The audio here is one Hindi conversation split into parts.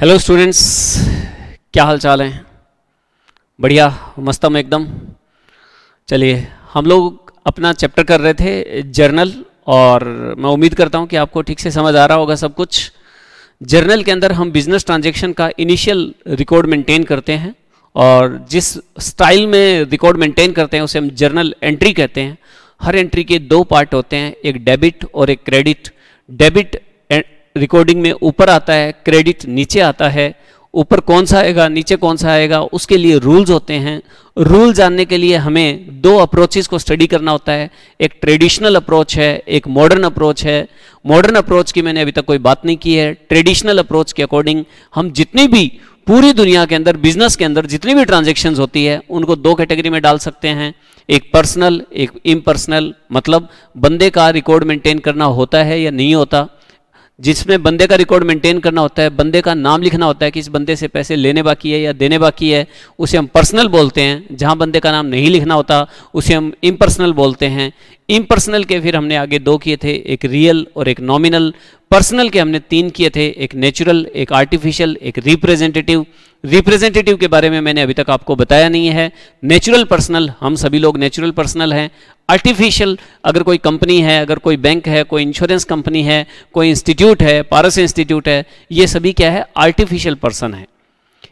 हेलो स्टूडेंट्स, क्या हाल चाल है? बढ़िया, मस्तम एकदम। चलिए, हम लोग अपना चैप्टर कर रहे थे जर्नल, और मैं उम्मीद करता हूँ कि आपको ठीक से समझ आ रहा होगा सब कुछ। जर्नल के अंदर हम बिजनेस ट्रांजैक्शन का इनिशियल रिकॉर्ड मेंटेन करते हैं, और जिस स्टाइल में रिकॉर्ड मेंटेन करते हैं उसे हम जर्नल एंट्री कहते हैं। हर एंट्री के दो पार्ट होते हैं, एक डेबिट और एक क्रेडिट। डेबिट रिकॉर्डिंग में ऊपर आता है, क्रेडिट नीचे आता है। ऊपर कौन सा आएगा, नीचे कौन सा आएगा, उसके लिए रूल्स होते हैं। रूल जानने के लिए हमें दो अप्रोचेस को स्टडी करना होता है। एक ट्रेडिशनल अप्रोच है, एक मॉडर्न अप्रोच है। मॉडर्न अप्रोच की मैंने अभी तक कोई बात नहीं की है। ट्रेडिशनल अप्रोच के अकॉर्डिंग हम जितनी भी पूरी दुनिया के अंदर, बिजनेस के अंदर जितनी भी ट्रांजेक्शन्स होती है उनको दो कैटेगरी में डाल सकते हैं, एक पर्सनल, एक इम्पर्सनल। मतलब बंदे का रिकॉर्ड मेंटेन करना होता है या नहीं होता। जिसमें बंदे का रिकॉर्ड मेंटेन करना होता है, बंदे का नाम लिखना होता है कि इस बंदे से पैसे लेने बाकी है या देने बाकी है, उसे हम पर्सनल बोलते हैं। जहां बंदे का नाम नहीं लिखना होता उसे हम इम्पर्सनल बोलते हैं। इम्पर्सनल के फिर हमने आगे दो किए थे, एक रियल और एक नॉमिनल। पर्सनल के हमने तीन किए थे, एक नेचुरल, एक आर्टिफिशियल, एक रिप्रेजेंटेटिव। रिप्रेजेंटेटिव के बारे में मैंने अभी तक आपको बताया नहीं है। नेचुरल पर्सनल, हम सभी लोग नेचुरल पर्सनल हैं। आर्टिफिशियल, अगर कोई कंपनी है, अगर कोई बैंक है, कोई इंश्योरेंस कंपनी है, कोई इंस्टीट्यूट है, पारस इंस्टीट्यूट है, ये सभी क्या है, आर्टिफिशियल पर्सन है।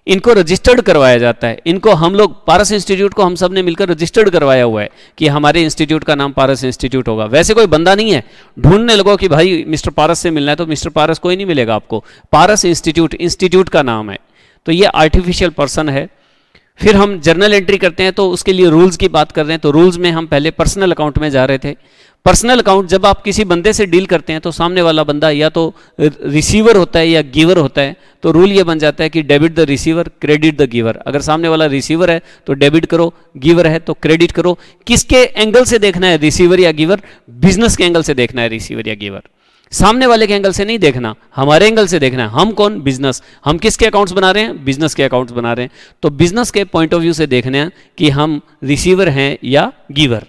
इनको रजिस्टर्ड करवाया जाता है। इनको हम लोग, पारस इंस्टीट्यूट को हम सब ने मिलकर रजिस्टर्ड करवाया हुआ है कि हमारे इंस्टीट्यूट का नाम पारस इंस्टीट्यूट होगा। वैसे कोई बंदा नहीं है, ढूंढने लगो कि भाई मिस्टर पारस से मिलना है तो मिस्टर पारस कोई नहीं मिलेगा आपको। पारस इंस्टीट्यूट, इंस्टीट्यूट का नाम है। तो ये आर्टिफिशियल पर्सन है। फिर हम जर्नल एंट्री करते हैं तो उसके लिए रूल्स की बात कर रहे हैं। तो रूल्स में हम पहले पर्सनल अकाउंट में जा रहे थे। पर्सनल अकाउंट, जब आप किसी बंदे से डील करते हैं तो सामने वाला बंदा या तो रिसीवर होता है या गिवर होता है। तो रूल ये बन जाता है कि debit the receiver, credit the giver. अगर सामने वाला रिसीवर है तो डेबिट करो, गिवर है तो क्रेडिट करो। किसके एंगल से देखना है, रिसीवर या गिवर? बिजनेस के एंगल से देखना है रिसीवर या गिवर। सामने वाले के एंगल से नहीं देखना, हमारे एंगल से देखना है। हम कौन? बिजनेस। हम किसके अकाउंट्स बना रहे हैं? बिजनेस के अकाउंट्स बना रहे हैं। तो बिजनेस के पॉइंट ऑफ व्यू से देखना है कि हम रिसीवर हैं या गिवर।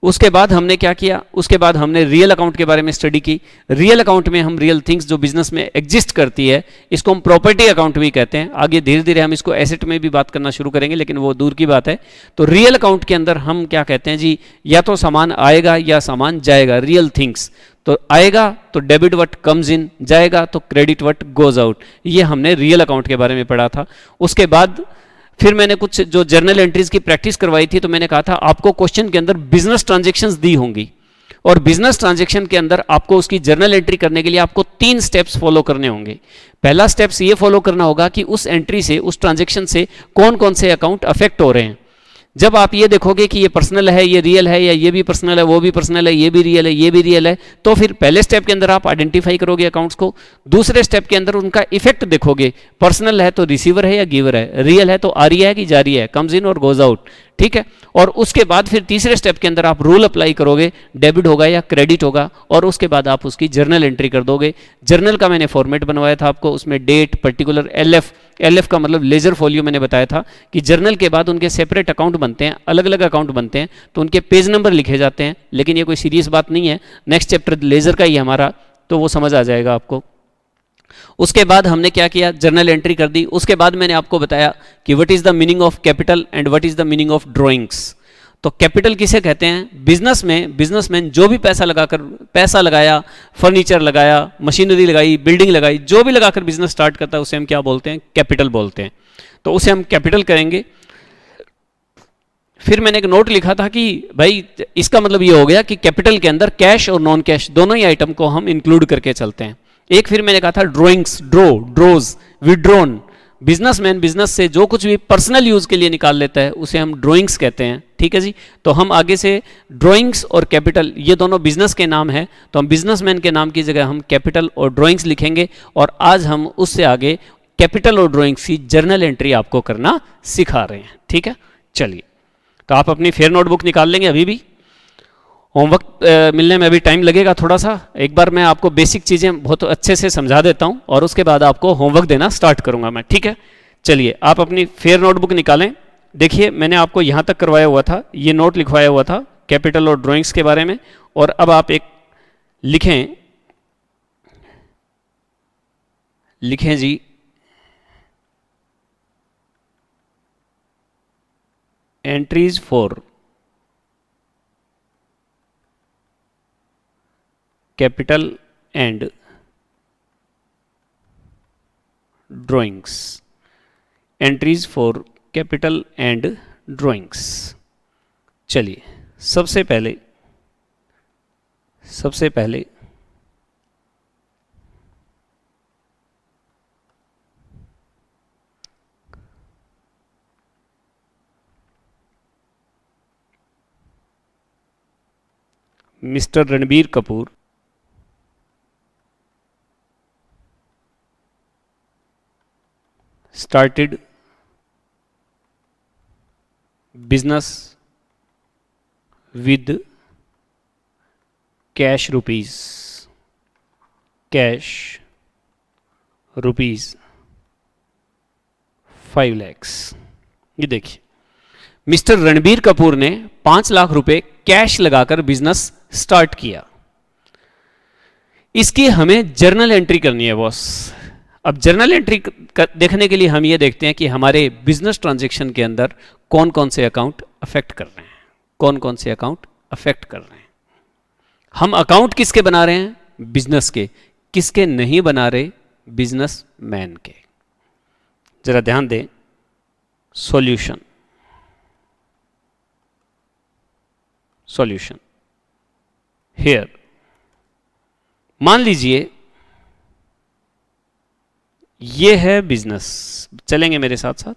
उसके बाद हमने क्या किया, उसके बाद हमने रियल अकाउंट के बारे में स्टडी की। रियल अकाउंट में हम रियल थिंग्स जो बिजनेस में एग्जिस्ट करती है, इसको हम प्रॉपर्टी अकाउंट भी कहते हैं। आगे धीरे धीरे हम इसको एसेट में भी बात करना शुरू करेंगे, लेकिन वो दूर की बात है। तो रियल अकाउंट के अंदर हम क्या कहते हैं जी, या तो सामान आएगा या सामान जाएगा, रियल थिंग्स। तो आएगा तो डेबिट व्हाट कम्स इन, जाएगा तो क्रेडिट व्हाट गोज आउट। ये हमने रियल अकाउंट के बारे में पढ़ा था। उसके बाद फिर मैंने कुछ जो जर्नल एंट्रीज की प्रैक्टिस करवाई थी, तो मैंने कहा था आपको क्वेश्चन के अंदर बिजनेस ट्रांजैक्शंस दी होंगी, और बिजनेस ट्रांजैक्शन के अंदर आपको उसकी जर्नल एंट्री करने के लिए आपको 3 स्टेप्स फॉलो करने होंगे। पहला स्टेप्स ये फॉलो करना होगा कि उस एंट्री से, उस ट्रांजैक्शन से कौन कौन से अकाउंट अफेक्ट हो रहे हैं। जब आप ये देखोगे कि ये पर्सनल है, ये रियल है, या ये भी पर्सनल है, वो भी पर्सनल है, ये भी रियल है, ये भी रियल है, तो फिर पहले स्टेप के अंदर आप आइडेंटिफाई करोगे अकाउंट्स को। दूसरे स्टेप के अंदर उनका इफेक्ट देखोगे। पर्सनल है तो रिसीवर है या गिवर है, रियल है तो आ रही है कि जा रही है, कम्स इन और गोज आउट, ठीक है। और उसके बाद फिर तीसरे स्टेप के अंदर आप रूल अप्लाई करोगे, डेबिट होगा या क्रेडिट होगा, और उसके बाद आप उसकी जर्नल एंट्री कर दोगे। जर्नल का मैंने फॉर्मेट बनवाया था आपको, उसमें डेट, पर्टिकुलर, एलएफ का मतलब लेजर फोलियो मैंने बताया था कि जर्नल के बाद उनके सेपरेट अकाउंट बनते हैं, अलग अलग अकाउंट बनते हैं, तो उनके पेज नंबर लिखे जाते हैं। लेकिन ये कोई सीरियस बात नहीं है, नेक्स्ट चैप्टर लेजर का ही हमारा, तो वो समझ आ जाएगा आपको। उसके बाद हमने क्या किया, जर्नल एंट्री कर दी। उसके बाद मैंने आपको बताया कि what is the meaning of capital and what is the meaning of drawings. तो कैपिटल किसे कहते हैं? बिजनेस में बिजनेसमैन जो भी पैसा लगाया, फर्नीचर लगाया, मशीनरी लगाई, बिल्डिंग लगाई, जो भी लगाकर बिजनेस स्टार्ट करता है उसे हम क्या बोलते हैं? कैपिटल बोलते हैं। तो उसे हम कैपिटल करेंगे। फिर मैंने एक नोट लिखा था कि भाई इसका मतलब ये हो गया कि कैपिटल के अंदर कैश और नॉन कैश दोनों ही आइटम को हम इंक्लूड करके चलते हैं। एक फिर मैंने कहा था ड्रॉइंग्स, ड्रोज, विड्रॉन। बिजनेसमैन बिजनेस से जो कुछ भी पर्सनल यूज के लिए निकाल लेता है उसे हम ड्रॉइंग्स कहते हैं, ठीक है जी। तो हम आगे से ड्रॉइंग्स और कैपिटल ये दोनों बिजनेस के नाम हैं, तो हम बिजनेसमैन के नाम की जगह हम कैपिटल और ड्रॉइंग्स लिखेंगे। और आज हम उससे आगे कैपिटल और ड्रॉइंग्स की जर्नल एंट्री आपको करना सिखा रहे हैं, ठीक है। चलिए, तो आप अपनी फेयर नोटबुक निकाल लेंगे। अभी भी होमवर्क मिलने में अभी टाइम लगेगा थोड़ा सा। एक बार मैं आपको बेसिक चीज़ें बहुत अच्छे से समझा देता हूं और उसके बाद आपको होमवर्क देना स्टार्ट करूंगा मैं, ठीक है। चलिए, आप अपनी फेयर नोटबुक निकालें। देखिए, मैंने आपको यहां तक करवाया हुआ था, ये नोट लिखवाया हुआ था कैपिटल और ड्राइंग्स के बारे में। और अब आप एक लिखें जी, entries for capital and drawings, entries for capital and drawings. चलिए सबसे पहले mister Ranbir Kapoor started business with cash rupees 5 lakhs। ये देखिए मिस्टर रणबीर कपूर ने 5 लाख रुपए कैश लगाकर बिजनेस स्टार्ट किया। इसकी हमें जर्नल एंट्री करनी है बॉस। अब जर्नल एंट्री देखने के लिए हम ये देखते हैं कि हमारे बिजनेस ट्रांजैक्शन के अंदर कौन कौन से अकाउंट अफेक्ट कर रहे हैं, कौन कौन से अकाउंट अफेक्ट कर रहे हैं। हम अकाउंट किसके बना रहे हैं? बिजनेस के। किसके नहीं बना रहे? बिजनेस मैन के। जरा ध्यान दें, सॉल्यूशन हियर। मान लीजिए ये है बिजनेस, चलेंगे मेरे साथ साथ।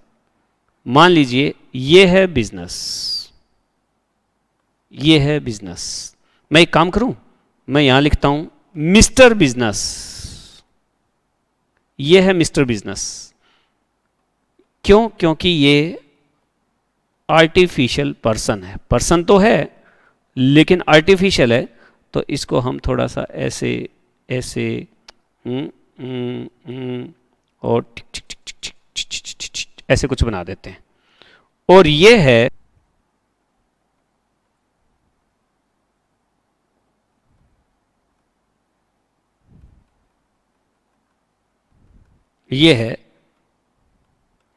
मान लीजिए ये है बिजनेस, ये है बिजनेस। मैं एक काम करूं, मैं यहां लिखता हूं मिस्टर बिजनेस। ये है मिस्टर बिजनेस। क्यों? क्योंकि ये आर्टिफिशियल पर्सन है। पर्सन तो है लेकिन आर्टिफिशियल है, तो इसको हम थोड़ा सा ऐसे ऐसे और ऐसे कुछ बना देते हैं। और ये है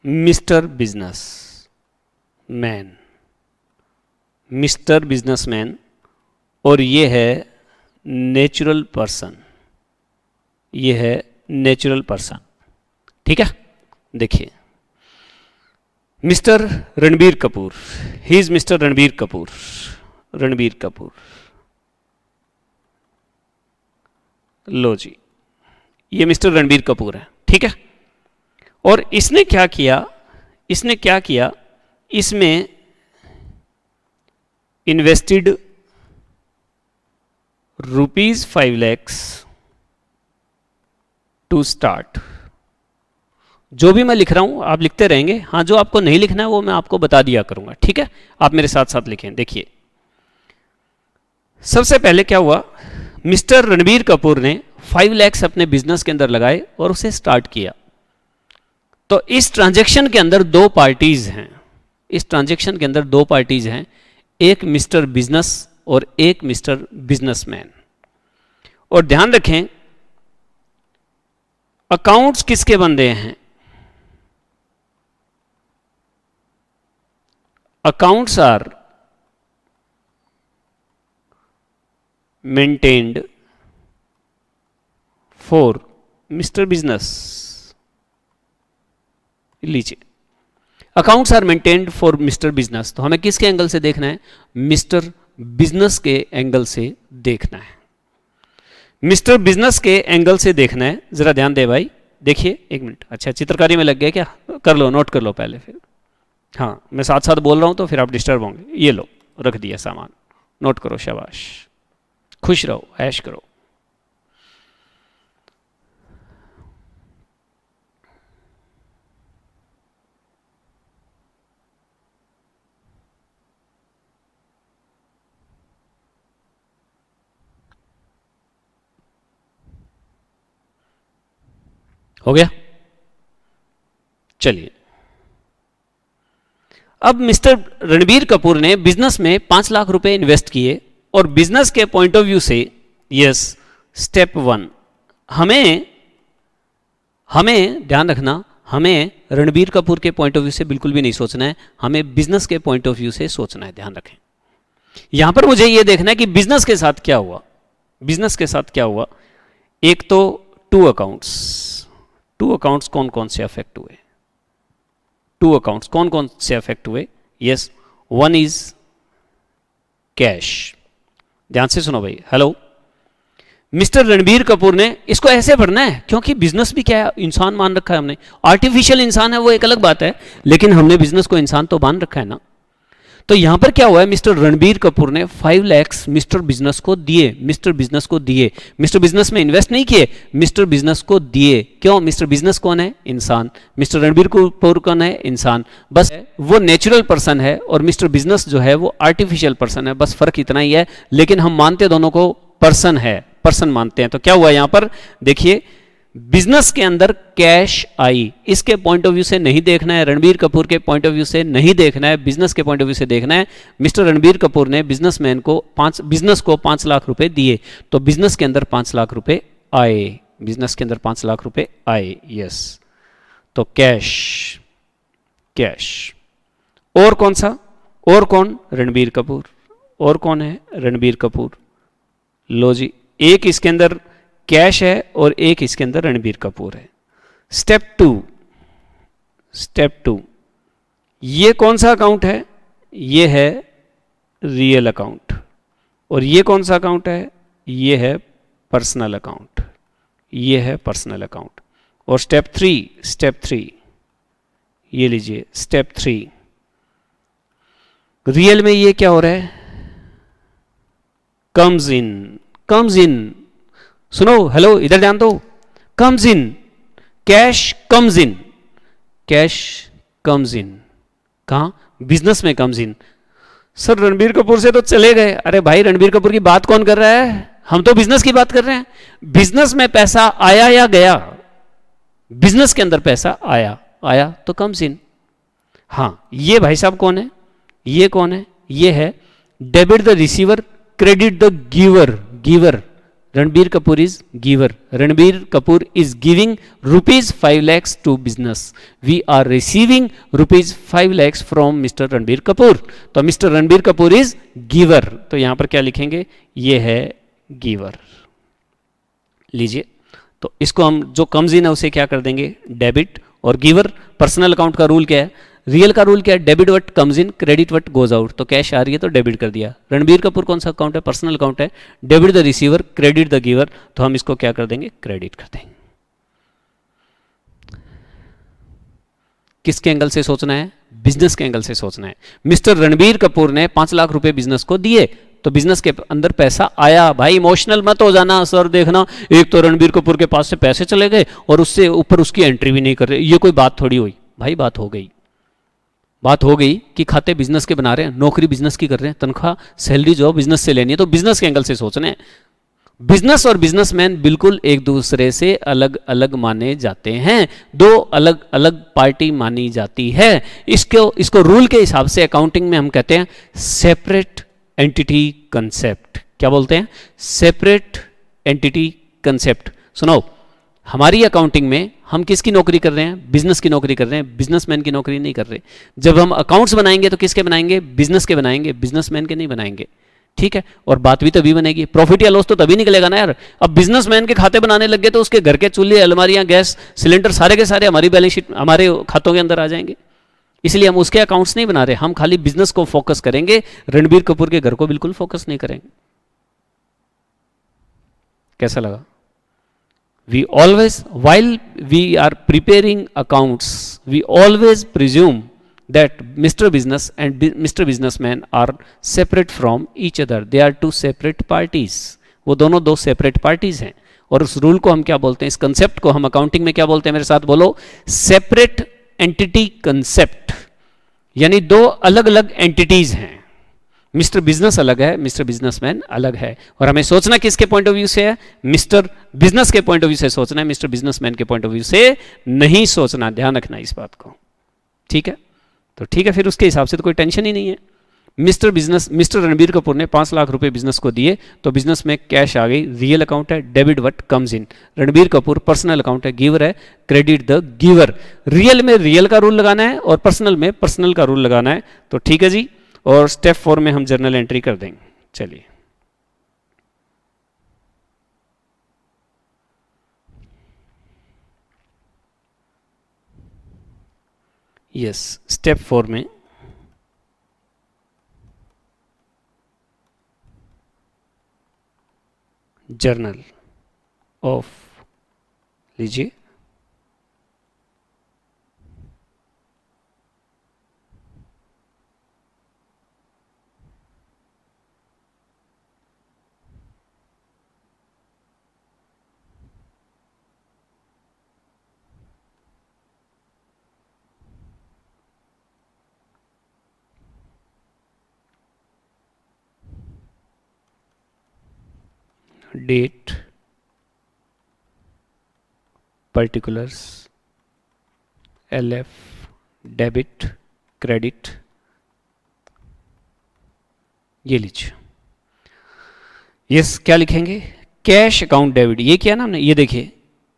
mister business man, mister businessman. और ये है नेचुरल पर्सन, ये है नेचुरल पर्सन। ठीक है, देखिए mister Ranbir Kapoor, he is mister Ranbir Kapoor. Ranbir Kapoor, लो जी, ये मिस्टर रणबीर कपूर है। ठीक है, और इसने क्या किया? इसमें इन्वेस्टेड ₹5 lakhs टू स्टार्ट। जो भी मैं लिख रहा हूं आप लिखते रहेंगे। हाँ, जो आपको नहीं लिखना है वो मैं आपको बता दिया करूंगा। ठीक है, आप मेरे साथ साथ लिखें। देखिए सबसे पहले क्या हुआ, मिस्टर रणबीर कपूर ने 5 lakhs अपने बिजनेस के अंदर लगाए और उसे स्टार्ट किया। तो इस ट्रांजैक्शन के अंदर दो पार्टीज हैं, एक मिस्टर बिजनेस और एक मिस्टर बिजनेसमैन। और ध्यान रखें अकाउंट्स किसके बंदे हैं? Accounts are maintained for mister business. लीजिए, accounts are maintained for mister business. तो हमें किसके एंगल से देखना है? मिस्टर बिजनेस के एंगल से देखना है। मिस्टर बिजनेस के एंगल से देखना है। जरा ध्यान दे भाई, देखिए एक मिनट। अच्छा, चित्रकारी में लग गए क्या? कर लो, नोट कर लो पहले, फिर हाँ मैं साथ साथ बोल रहा हूं तो फिर आप डिस्टर्ब होंगे। ये लो, रख दिया सामान, नोट करो। शाबाश, खुश रहो, ऐश करो। हो गया? चलिए, अब मिस्टर रणबीर कपूर ने बिजनेस में 5 लाख रुपए इन्वेस्ट किए और बिजनेस के पॉइंट ऑफ व्यू से, यस, स्टेप 1, हमें ध्यान रखना, हमें रणबीर कपूर के पॉइंट ऑफ व्यू से बिल्कुल भी नहीं सोचना है, हमें बिजनेस के पॉइंट ऑफ व्यू से सोचना है। ध्यान रखें, यहां पर मुझे यह देखना है कि बिजनेस के साथ क्या हुआ। बिजनेस के साथ क्या हुआ? एक तो टू अकाउंट्स कौन कौन से अफेक्ट हुए? टू अकाउंट्स कौन कौन से अफेक्ट हुए? Yes, one is cash. ध्यान से सुनो भाई, हेलो। मिस्टर रणबीर कपूर ने इसको ऐसे पढ़ना है, क्योंकि बिजनेस भी क्या है, इंसान मान रखा है हमने। आर्टिफिशियल इंसान है वो एक अलग बात है, लेकिन हमने बिजनेस को इंसान तो मान रखा है ना। तो यहां पर क्या हुआ है, मिस्टर रणबीर कपूर ने 5 लाख मिस्टर बिजनेस को दिए। मिस्टर बिजनेस को दिए, मिस्टर बिजनेस में इन्वेस्ट नहीं किए, मिस्टर बिजनेस को दिए। क्यों? मिस्टर बिजनेस कौन है? इंसान। मिस्टर रणबीर कपूर कौन है? इंसान। बस वो नेचुरल पर्सन है और मिस्टर बिजनेस जो है वो आर्टिफिशियल पर्सन है, बस फर्क इतना ही है। लेकिन हम मानते दोनों को पर्सन है, पर्सन मानते हैं। तो क्या हुआ यहां पर देखिए, बिजनेस के अंदर कैश आई, इसके पॉइंट ऑफ व्यू से नहीं देखना है, रणबीर कपूर के पॉइंट ऑफ व्यू से नहीं देखना है, बिजनेस के पॉइंट ऑफ व्यू से देखना है। मिस्टर रणबीर कपूर ने बिजनेसमैन को बिजनेस को 5 लाख रुपए दिए, तो बिजनेस के अंदर 5 लाख रुपए आए। बिजनेस के अंदर 5 लाख रुपए आए, यस। तो कैश, कैश। और कौन सा? और कौन? रणबीर कपूर। और कौन है? रणबीर कपूर। लो जी, एक इसके अंदर कैश है और एक इसके अंदर रणबीर कपूर है। स्टेप टू, ये कौन सा अकाउंट है? ये है रियल अकाउंट। और ये कौन सा अकाउंट है? ये है पर्सनल अकाउंट। ये है पर्सनल अकाउंट। और स्टेप थ्री, ये लीजिए स्टेप 3। रियल में ये क्या हो रहा है? Comes in. सुनो, हेलो, इधर ध्यान दो। Comes in, cash comes in, cash comes in. कहां? बिजनेस में comes in. Sir Ranbir Kapoor से तो चले गए। अरे भाई, रणबीर कपूर की बात कौन कर रहा है? हम तो बिजनेस की बात कर रहे हैं। बिजनेस में पैसा आया या गया? बिजनेस के अंदर पैसा आया तो कम्स इन। हां, ये भाई साहब कौन है? ये कौन है? ये है debit the receiver, credit the giver. Ranbir Kapoor is giver. Ranbir Kapoor is giving ₹5 lakhs to business. We are receiving ₹5 lakhs from Mr. Ranbir Kapoor. तो mister Ranbir Kapoor is giver. तो यहां पर क्या लिखेंगे? ये है गिवर। लीजिए, तो इसको हम जो कम्स इन है उसे क्या कर देंगे? डेबिट। और गिवर, पर्सनल अकाउंट का रूल क्या है? रियल का रूल क्या है? Debit what comes in, credit what goes out. तो कैश आ रही है तो डेबिट कर दिया। रणबीर कपूर कौन सा अकाउंट है? पर्सनल अकाउंट है। Debit the receiver, credit the giver, तो हम इसको क्या कर देंगे? क्रेडिट कर देंगे। किसके एंगल से सोचना है? बिजनेस के एंगल से सोचना है। मिस्टर रणबीर कपूर ने 5 लाख रुपए बिजनेस को दिए, तो बिजनेस के अंदर पैसा आया। भाई इमोशनल मत हो जाना सर। देखना, एक तो रणबीर कपूर के पास से पैसे चले गए और उससे ऊपर उसकी एंट्री भी नहीं कर रहे। ये कोई बात थोड़ी हुई भाई। बात हो गई कि खाते बिजनेस के बना रहे हैं, नौकरी बिजनेस की कर रहे हैं, तनख्वाह सैलरी जो बिजनेस से लेनी है, तो बिजनेस के एंगल से सोचना है। बिजनेस और बिजनेसमैन बिल्कुल एक दूसरे से अलग अलग माने जाते हैं, दो अलग अलग पार्टी मानी जाती है। इसको रूल के हिसाब से अकाउंटिंग में हम कहते हैं सेपरेट एंटिटी कंसेप्ट। क्या बोलते हैं? Separate entity concept. सुनो, हमारी अकाउंटिंग में हम किसकी नौकरी कर रहे हैं? बिजनेस की नौकरी कर रहे हैं, बिजनेसमैन की नौकरी नहीं कर रहे। जब हम अकाउंट्स बनाएंगे तो किसके बनाएंगे? बिजनेस के बनाएंगे, बिजनेसमैन के नहीं बनाएंगे। ठीक है? और बात भी तभी बनेगी, प्रॉफिट या लॉस तो तभी निकलेगा ना यार। अब बिजनेसमैन के खाते बनाने लग गए तो उसके घर के चूल्हे, अलमारियां, गैस सिलेंडर सारे के सारे हमारी बैलेंस शीट, हमारे खातों के अंदर आ जाएंगे। इसलिए हम उसके अकाउंट्स नहीं बना रहे, हम खाली बिजनेस को फोकस करेंगे, रणबीर कपूर के घर को बिल्कुल फोकस नहीं करेंगे। कैसा लगा? We always, while we are preparing accounts, we always presume that Mr. Business and Mr. Businessman are separate from each other. They are two separate parties. वो दोनों दो separate parties हैं। और उस रूल को हम क्या बोलते हैं? इस कंसेप्ट को हम अकाउंटिंग में क्या बोलते हैं? मेरे साथ बोलो, सेपरेट एंटिटी कंसेप्ट। यानी दो अलग अलग एंटिटीज हैं। मिस्टर बिजनेस अलग है, मिस्टर बिजनेसमैन अलग है। और हमें सोचना किसके पॉइंट ऑफ व्यू से है? मिस्टर बिजनेस के पॉइंट ऑफ व्यू से सोचना है, मिस्टर बिजनेसमैन के पॉइंट ऑफ व्यू से नहीं सोचना। ध्यान रखना इस बात को। ठीक है? तो ठीक है, फिर उसके हिसाब से तो कोई टेंशन ही नहीं है। मिस्टर रणबीर कपूर ने 5 लाख रुपए बिजनेस को दिए, तो बिजनेस में कैश आ गई, रियल अकाउंट है, debit what comes in. Ranbir Kapoor personal account है, गिवर है, क्रेडिट द गिवर। रियल में रियल का रूल लगाना है और पर्सनल में पर्सनल का रूल लगाना है। तो ठीक है जी, और स्टेप 4 में हम जर्नल एंट्री कर देंगे। चलिए, यस, स्टेप 4 में जर्नल ऑफ लीजिए, date, particulars, LF, debit, credit, ये लीजिए। यस, क्या लिखेंगे? कैश अकाउंट डेबिट, ये क्या नाम है, ये देखिए,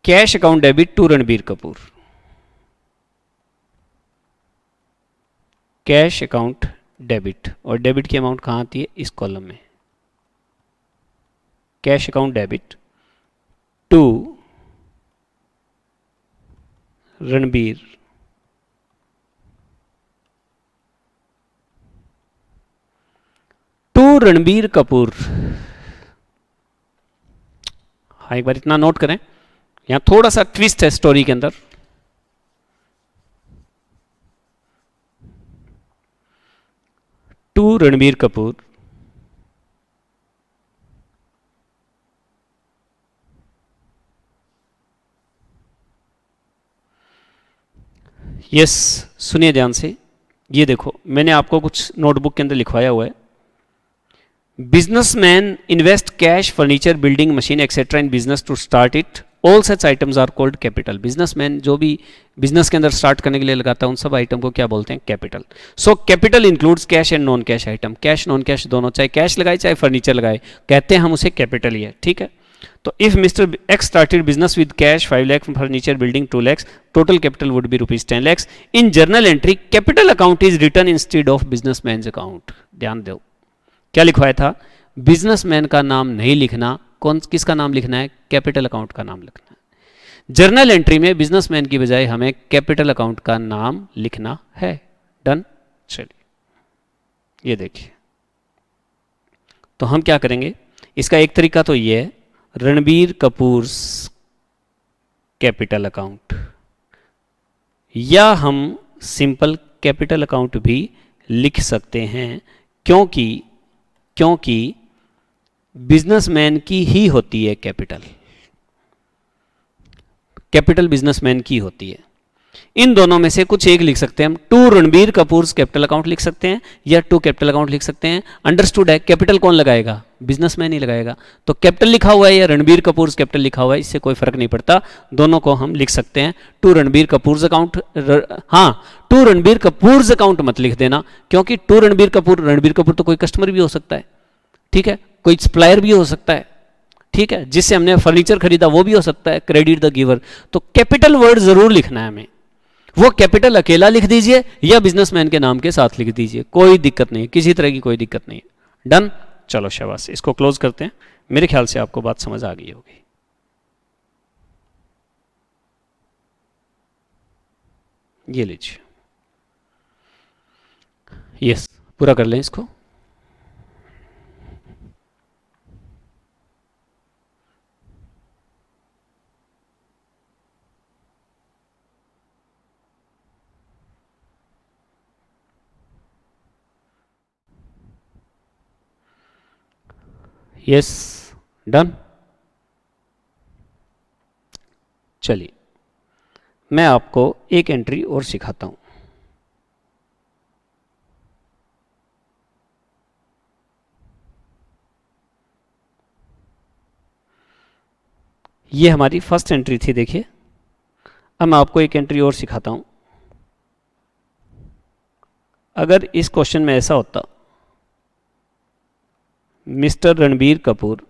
cash account debit to Ranbir Kapoor, cash account debit, और डेबिट की अमाउंट कहाँ आती है? इस कॉलम में, cash account debit to Ranbir Ranbir Kapoor. हाँ, एक बार इतना नोट करें, यहां थोड़ा सा ट्विस्ट है स्टोरी के अंदर। टू रणबीर कपूर यस, सुनिए ध्यान से, ये देखो मैंने आपको कुछ नोटबुक के अंदर लिखवाया हुआ है। Businessman invest cash, furniture, building, machine etcetera in business to start it, all such items are called capital. Businessman जो भी बिजनेस के अंदर स्टार्ट करने के लिए लगाता है उन सब आइटम को क्या बोलते हैं? Capital. So capital includes cash and non cash item, cash non cash दोनों, चाहे कैश लगाए चाहे फर्नीचर लगाए, कहते हैं हम उसे कैपिटल ही है, ठीक है। तो if mister x started business with cash 5 lakh, furniture, building 2 lakh, total capital would be rupees 10 lakh. In journal entry capital account is return instead of businessman account. ध्यान दो, क्या लिखवाया था? बिजनेसमैन का नाम नहीं लिखना, कौन किसका नाम लिखना है? कैपिटल अकाउंट का नाम लिखना है। जर्नल एंट्री में बिजनेसमैन की बजाय हमें कैपिटल अकाउंट का नाम लिखना है। डन। चलिए, ये देखिए, तो हम क्या करेंगे, इसका एक तरीका तो ये है, रणबीर कपूर कैपिटल अकाउंट, या हम सिंपल कैपिटल अकाउंट भी लिख सकते हैं, क्योंकि बिजनेसमैन की ही होती है कैपिटल, कैपिटल बिजनेसमैन की होती है। इन दोनों में से कुछ एक लिख सकते हैं हम, to Ranbir Kapoor capital account लिख सकते हैं या टू कैपिटल अकाउंट लिख सकते हैं। अंडरस्टूड है, कैपिटल कौन लगाएगा? बिजनेसमैन ही लगाएगा। तो कैपिटल लिखा हुआ है या रणबीर कपूर कैपिटल लिखा हुआ है, इससे कोई फर्क नहीं पड़ता, दोनों को हम लिख सकते हैं। टू रणबीर कपूर अकाउंट, हाँ, टू रणबीर कपूर अकाउंट मत लिख देना, क्योंकि टू रणबीर कपूर तो कोई कस्टमर भी हो सकता है, ठीक है, कोई सप्लायर भी हो सकता है, ठीक है, जिससे हमने फर्नीचर खरीदा वो भी हो सकता है, क्रेडिट द गिवर। तो कैपिटल वर्ड जरूर लिखना है हमें, वो कैपिटल अकेला लिख दीजिए या बिजनेसमैन के नाम के साथ लिख दीजिए, कोई दिक्कत नहीं है, किसी तरह की कोई दिक्कत नहीं है। डन। चलो शाबाश, इसको क्लोज करते हैं। मेरे ख्याल से आपको बात समझ आ गई होगी। ये लीजिए, यस, पूरा कर लें इसको। Yes, done. चलिए, मैं आपको एक एंट्री और सिखाता हूं। ये हमारी फर्स्ट एंट्री थी, देखिए। अब मैं आपको एक एंट्री और सिखाता हूं। अगर इस क्वेश्चन में ऐसा होता mister Ranbir Kapoor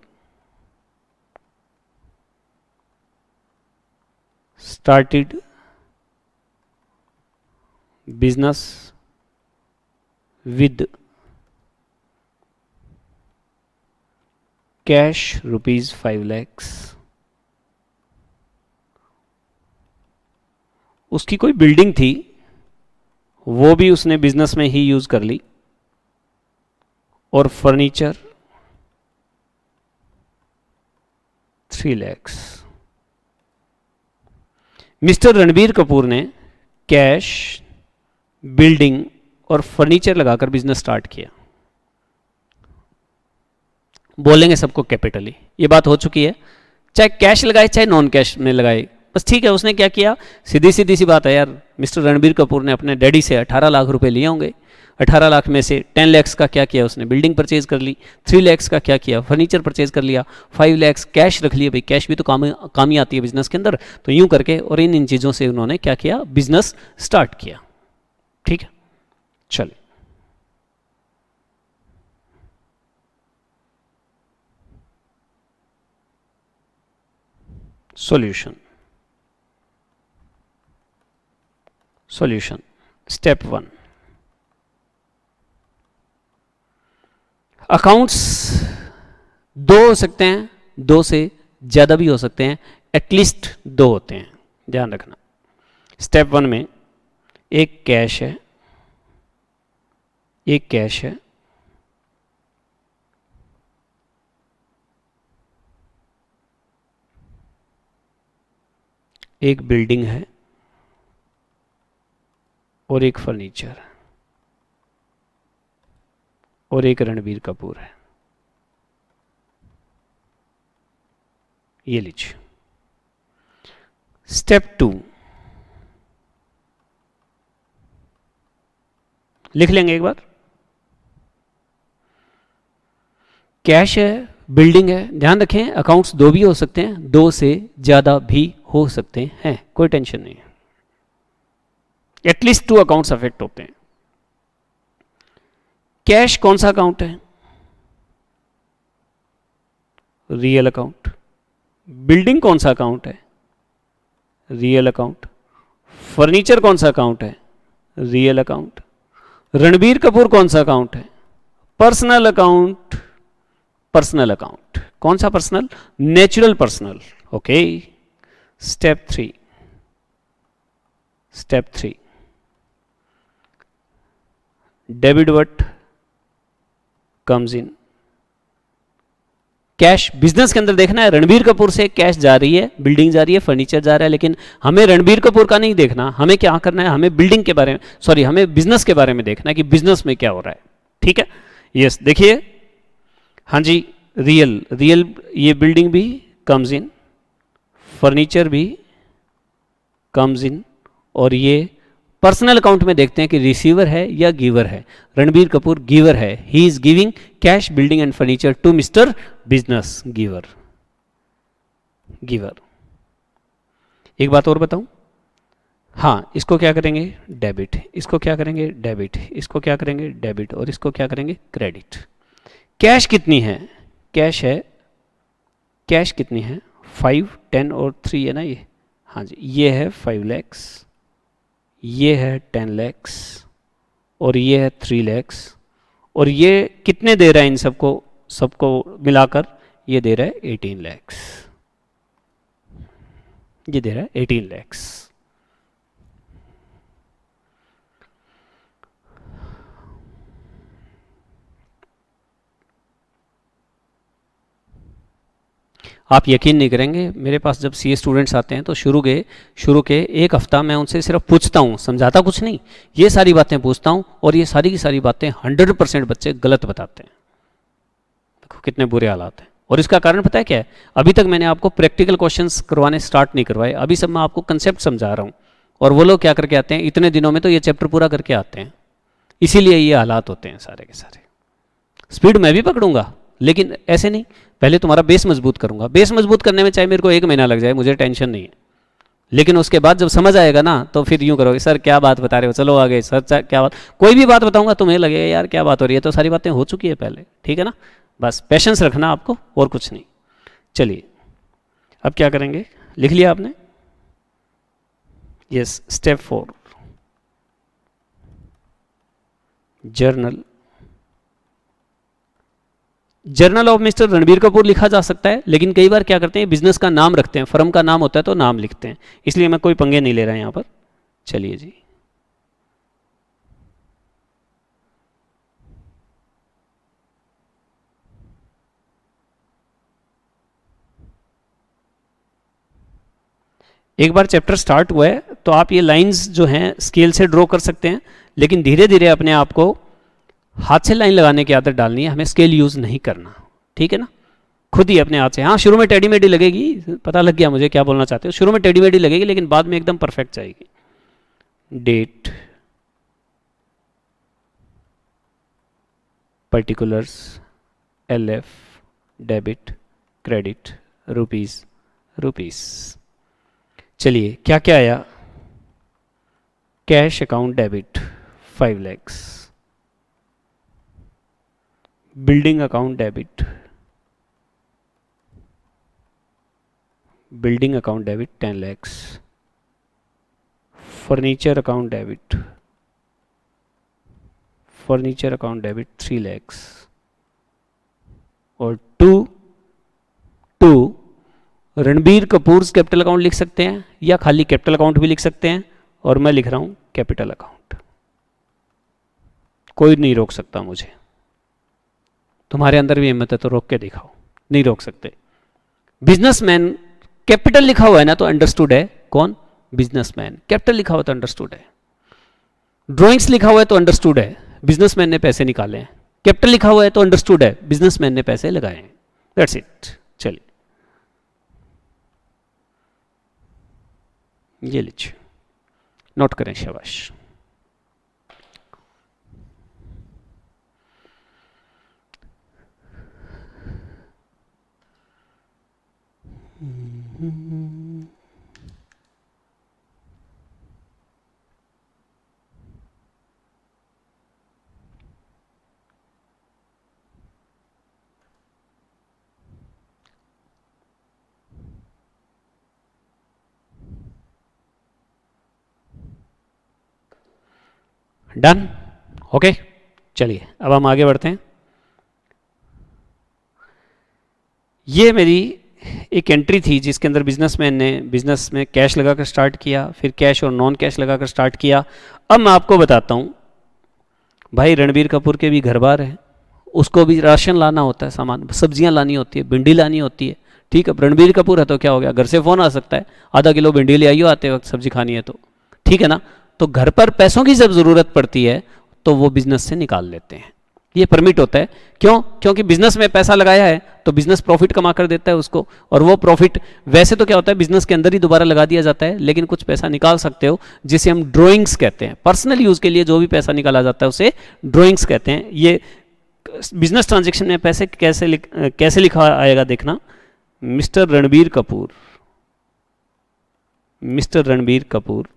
started business with cash rupees 5 lakhs. उसकी कोई बिल्डिंग थी, वो भी उसने बिजनेस में ही यूज कर ली, और furniture 3 lakhs. Mister Ranbir Kapoor ने कैश, बिल्डिंग और फर्नीचर लगाकर बिजनेस स्टार्ट किया. बोलेंगे सबको कैपिटली, ये बात हो चुकी है, चाहे कैश लगाए चाहे नॉन कैश में लगाए, बस ठीक है. उसने क्या किया, सीधी सीधी सी बात है यार, मिस्टर रणबीर कपूर ने अपने डैडी से 18 लाख रुपए लिए होंगे. 18 लाख में से 10 lakhs का क्या किया उसने, बिल्डिंग परचेज कर ली. 3 lakhs का क्या किया, फर्नीचर परचेज कर लिया. 5 lakhs कैश रख लिया, भाई कैश भी तो काम ही आती है बिजनेस के अंदर. तो यूं करके और इन चीज़ों से उन्होंने क्या किया, बिजनेस स्टार्ट किया. ठीक है, चलिए सॉल्यूशन. स्टेप 1, अकाउंट्स दो हो सकते हैं, दो से ज़्यादा भी हो सकते हैं, एटलीस्ट दो होते हैं, ध्यान रखना. स्टेप 1 में एक कैश है, एक बिल्डिंग है और एक फर्नीचर और एक रणबीर कपूर है. ये लीजिए. स्टेप 2 लिख लेंगे एक बार. कैश है, बिल्डिंग है, ध्यान रखें अकाउंट्स दो भी हो सकते हैं, दो से ज्यादा भी हो सकते हैं, कोई टेंशन नहीं है. एटलीस्ट 2 अकाउंट्स अफेक्ट होते हैं. कैश कौन सा अकाउंट है, रियल अकाउंट. बिल्डिंग कौन सा अकाउंट है, रियल अकाउंट. फर्नीचर कौन सा अकाउंट है, रियल अकाउंट. रणबीर कपूर कौन सा अकाउंट है, पर्सनल अकाउंट. कौन सा personal, natural personal. Okay. Step 3 debit what comes in. Cash business के अंदर देखना है, रणबीर कपूर से कैश जा रही है, बिल्डिंग जा रही है, फर्नीचर जा रहा है, लेकिन हमें रणबीर कपूर का नहीं देखना, हमें क्या करना है, हमें बिल्डिंग के बारे में, हमें बिजनेस के बारे में देखना है कि बिजनेस में क्या हो रहा है. ठीक है, यस. देखिए, हाँ जी, रियल ये बिल्डिंग भी कम्स इन, फर्नीचर भी कम्स इन, और ये पर्सनल अकाउंट में देखते हैं कि रिसीवर है या गिवर है. रणबीर कपूर गिवर है, he is giving cash, building and furniture to mister business. Giver. एक बात और बताऊं, हाँ, इसको क्या करेंगे, डेबिट. इसको क्या करेंगे, डेबिट. इसको क्या करेंगे, डेबिट. और इसको क्या करेंगे, क्रेडिट. कैश कितनी है, कैश कितनी है, 5, 10 और 3 है ना ये. हाँ जी, ये है 5 lakhs, ये है 10 lakhs और ये है 3 lakhs. और ये कितने दे रहा है, इन सबको मिलाकर ये दे रहा है 18 lakhs. ये दे रहा है 18 lakhs. आप यकीन नहीं करेंगे, मेरे पास जब सीए स्टूडेंट्स आते हैं तो शुरू के एक हफ्ता मैं उनसे सिर्फ पूछता हूँ, समझाता कुछ नहीं, ये सारी बातें पूछता हूँ, और ये सारी की सारी बातें 100% बच्चे गलत बताते हैं. देखो कितने बुरे हालात हैं. और इसका कारण पता है क्या है, अभी तक मैंने आपको प्रैक्टिकल क्वेश्चंस करवाने स्टार्ट नहीं करवाए, अभी सब मैं आपको कंसेप्ट समझा रहा हूँ. और वो लोग क्या करके आते हैं, इतने दिनों में तो ये चैप्टर पूरा करके आते हैं. इसीलिए ये हालात होते हैं सारे के सारे. स्पीड मैं भी पकड़ूंगा, लेकिन ऐसे नहीं, पहले तुम्हारा बेस मजबूत करूंगा. बेस मजबूत करने में चाहे मेरे को 1 महीना लग जाए, मुझे टेंशन नहीं है, लेकिन उसके बाद जब समझ आएगा ना, तो फिर यूं करोगे, सर क्या बात बता रहे हो, चलो आगे सर क्या बात. कोई भी बात बताऊंगा तुम्हें लगेगा यार क्या बात हो रही है, तो सारी बातें हो चुकी है पहले. ठीक है ना, बस पेशेंस रखना आपको, और कुछ नहीं। चलिए अब क्या करेंगे, लिख लिया आपने? Yes, step 4, journal. Journal of mister Ranbir Kapoor लिखा जा सकता है, लेकिन कई बार क्या करते हैं, बिजनेस का नाम रखते हैं, फर्म का नाम होता है तो नाम लिखते हैं, इसलिए मैं कोई पंगे नहीं ले रहा यहां पर। चलिए जी, एक बार चैप्टर स्टार्ट हुआ है तो आप ये लाइंस जो हैं स्केल से ड्रॉ कर सकते हैं, लेकिन धीरे धीरे अपने आप को हाथ से लाइन लगाने की आदत डालनी है, हमें स्केल यूज नहीं करना, ठीक है ना? खुद ही अपने हाथ से। हाँ, शुरू में टेढ़ी मेढ़ी लगेगी, पता लग गया मुझे क्या बोलना चाहते हो, शुरू में टेढ़ी मेढ़ी लगेगी, लेकिन बाद में एकदम परफेक्ट जाएगी। Date, particulars, LF, debit, credit, rupees, rupees. चलिए क्या क्या आया? Cash account debit 5 lakhs, building account debit, building account debit 10 lakhs, furniture account debit, furniture account debit 3 lakhs, और to Ranbir Kapoor capital account लिख सकते हैं, या खाली कैपिटल अकाउंट भी लिख सकते हैं, और मैं लिख रहा हूं कैपिटल अकाउंट। कोई नहीं रोक सकता मुझे, तुम्हारे अंदर भी हिम्मत है तो रोक के दिखाओ, नहीं रोक सकते। बिजनेसमैन कैपिटल लिखा हुआ है ना तो अंडरस्टूड है, कौन? बिजनेसमैन। कैपिटल लिखा हुआ तो अंडरस्टूड है। ड्राइंग्स लिखा हुआ है तो अंडरस्टूड है, बिजनेसमैन ने पैसे निकाले हैं। कैपिटल लिखा हुआ है तो अंडरस्टूड है, बिजनेसमैन ने पैसे लगाए हैं। That's it. चलिए ये लीजिए, नोट करें, शाबाश। Done, okay. चलिए अब हम आगे बढ़ते हैं। ये मेरी एक एंट्री थी जिसके अंदर बिजनेसमैन ने बिजनेस में कैश लगाकर स्टार्ट किया, फिर कैश और नॉन कैश लगाकर स्टार्ट किया। अब मैं आपको बताता हूँ, भाई रणबीर कपूर के भी घर बार है, उसको भी राशन लाना होता है, सामान, सब्जियां लानी होती है, भिंडी लानी होती है, ठीक है। रणबीर कपूर है तो क्या हो गया, घर से फोन आ सकता है, आधा किलो भिंडी ले आइयो आते वक्त सब्जी खानी है तो, ठीक है ना। तो घर पर पैसों की जब जरूरत पड़ती है तो वो बिजनेस से निकाल लेते हैं, ये परमिट होता है। क्यों? क्योंकि बिजनेस में पैसा लगाया है तो बिजनेस प्रॉफिट कमा कर देता है उसको, और वो प्रॉफिट वैसे तो क्या होता है, बिजनेस के अंदर ही दोबारा लगा दिया जाता है, लेकिन कुछ पैसा निकाल सकते हो जिसे हम ड्रॉइंग्स कहते हैं। पर्सनल यूज के लिए जो भी पैसा निकाला जाता है उसे ड्रॉइंग्स कहते हैं। ये बिजनेस ट्रांजेक्शन में पैसे कैसे लिखा आएगा देखना, mister Ranbir Kapoor, mister Ranbir Kapoor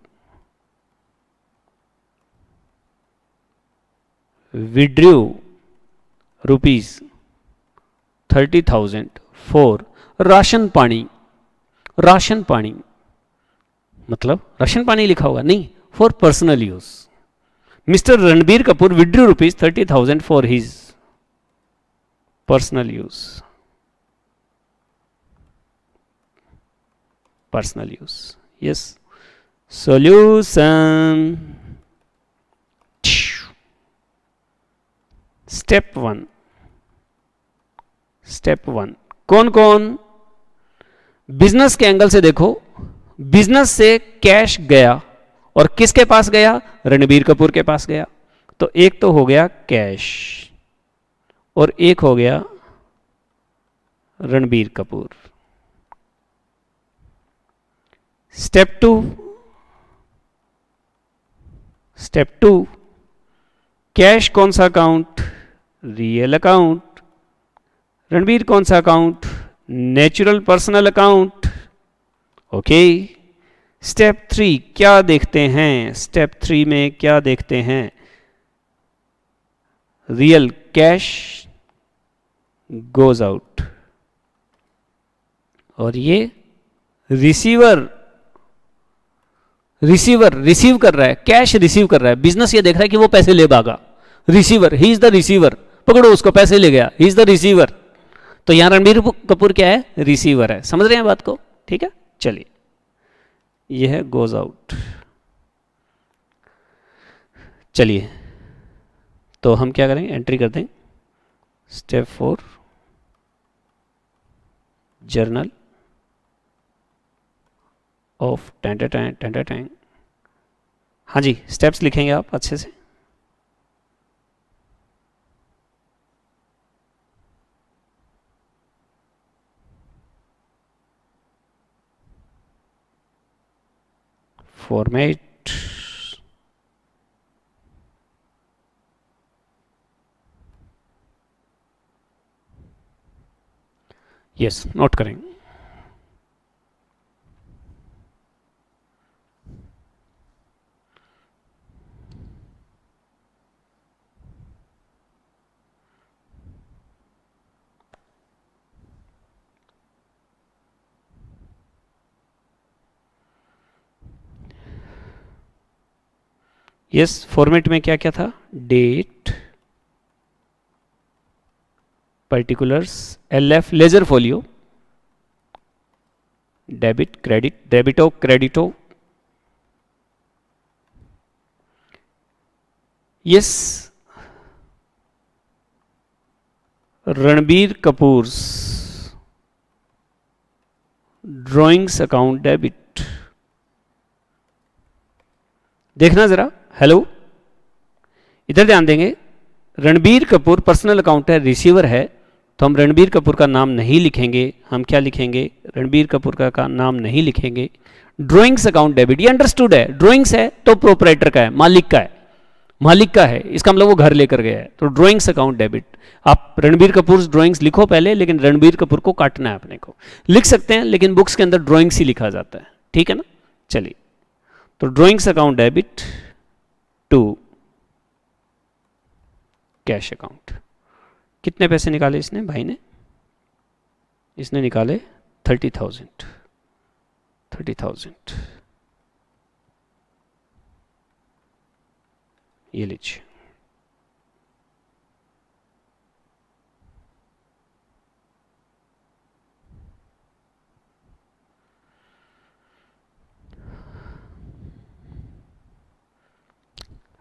withdrew ₹30,000 for ration पानी। राशन पानी मतलब राशन पानी लिखा होगा, नहीं, for personal use. Mister Ranbir Kapoor withdrew ₹30,000 for his personal use, personal use. Yes, solution. Step 1, step 1 कौन कौन? बिजनेस के एंगल से देखो, बिजनेस से कैश गया और किसके पास गया? रणबीर कपूर के पास गया। तो एक तो हो गया कैश और एक हो गया Ranbir Kapoor. Step 2, step 2, cash कौन सा अकाउंट? Real account. रणबीर कौन सा account? Natural personal account. Okay. Step 3 क्या देखते हैं? स्टेप 3 में क्या देखते हैं? रियल कैश, गोज आउट, और ये रिसीवर रिसीव कर रहा है, कैश रिसीव कर रहा है। बिजनेस ये देख रहा है कि वो पैसे ले भागा, receiver, he is the receiver, पकड़ो उसको, पैसे ले गया, ही इज द रिसीवर। तो यहां रणबीर कपूर क्या है? रिसीवर है। समझ रहे हैं बात को? ठीक है, चलिए, ये है गोज आउट। चलिए, तो हम क्या करेंगे, एंट्री कर दें स्टेप 4, जर्नल ऑफ टेंटर। हाँ जी, स्टेप्स लिखेंगे आप अच्छे से। फॉर्मेट, यस, नोट करेंगे। यस, फॉर्मेट में क्या क्या था? Date, particulars, LF ledger folio, debit credit, डेबिटो क्रेडिटो। Yes, Ranbir Kapoor's drawings account debit. देखना जरा, हेलो, इधर ध्यान देंगे। रणबीर कपूर पर्सनल अकाउंट है, रिसीवर है, तो हम रणबीर कपूर का नाम नहीं लिखेंगे। हम क्या लिखेंगे? रणबीर कपूर का नाम नहीं लिखेंगे। ड्राइंग्स अकाउंट डेबिट, ये अंडरस्टूड है। ड्राइंग्स है तो प्रोपराइटर का है, मालिक का है, मालिक का है, इसका मतलब वो घर लेकर गया है। तो ड्राइंग्स अकाउंट डेबिट, आप रणबीर कपूर ड्राइंग्स लिखो पहले, लेकिन रणबीर कपूर को काटना है अपने को। लिख सकते हैं, लेकिन बुक्स के अंदर ड्राइंग्स ही लिखा जाता है, ठीक है ना। चलिए, तो drawings account debit to cash account. कितने पैसे निकाले इसने, भाई ने? इसने निकाले 30,000। ये लीजिए।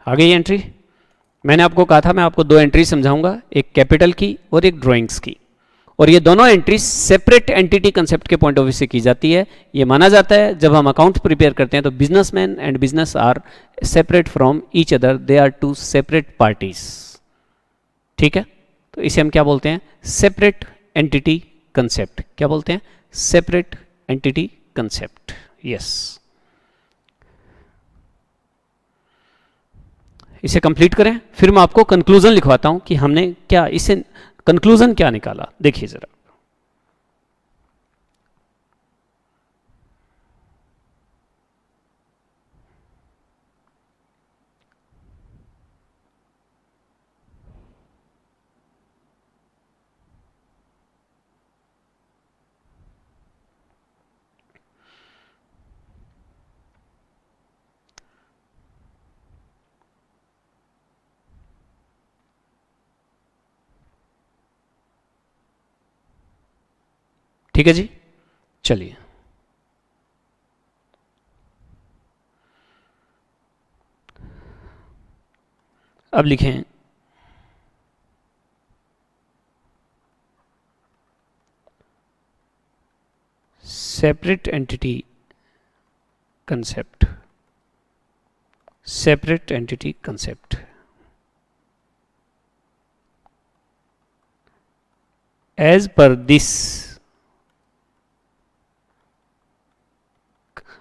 आ गई एंट्री। मैंने आपको कहा था मैं आपको दो एंट्री समझाऊंगा, एक कैपिटल की और एक ड्राइंग्स की, और ये दोनों एंट्री सेपरेट एंटिटी कंसेप्ट के पॉइंट ऑफ व्यू से की जाती है। ये माना जाता है जब हम अकाउंट प्रिपेयर करते हैं तो businessman and business are separate from each other, they are two separate parties, ठीक है। तो इसे हम क्या बोलते हैं? Separate entity concept. क्या बोलते हैं? Separate entity concept, yes. इसे कंप्लीट करें, फिर मैं आपको कंक्लूजन लिखवाता हूं कि हमने क्या इसे कंक्लूजन क्या निकाला। देखिए जरा, ठीक है जी। चलिए, अब लिखें separate entity concept, separate entity concept as per this.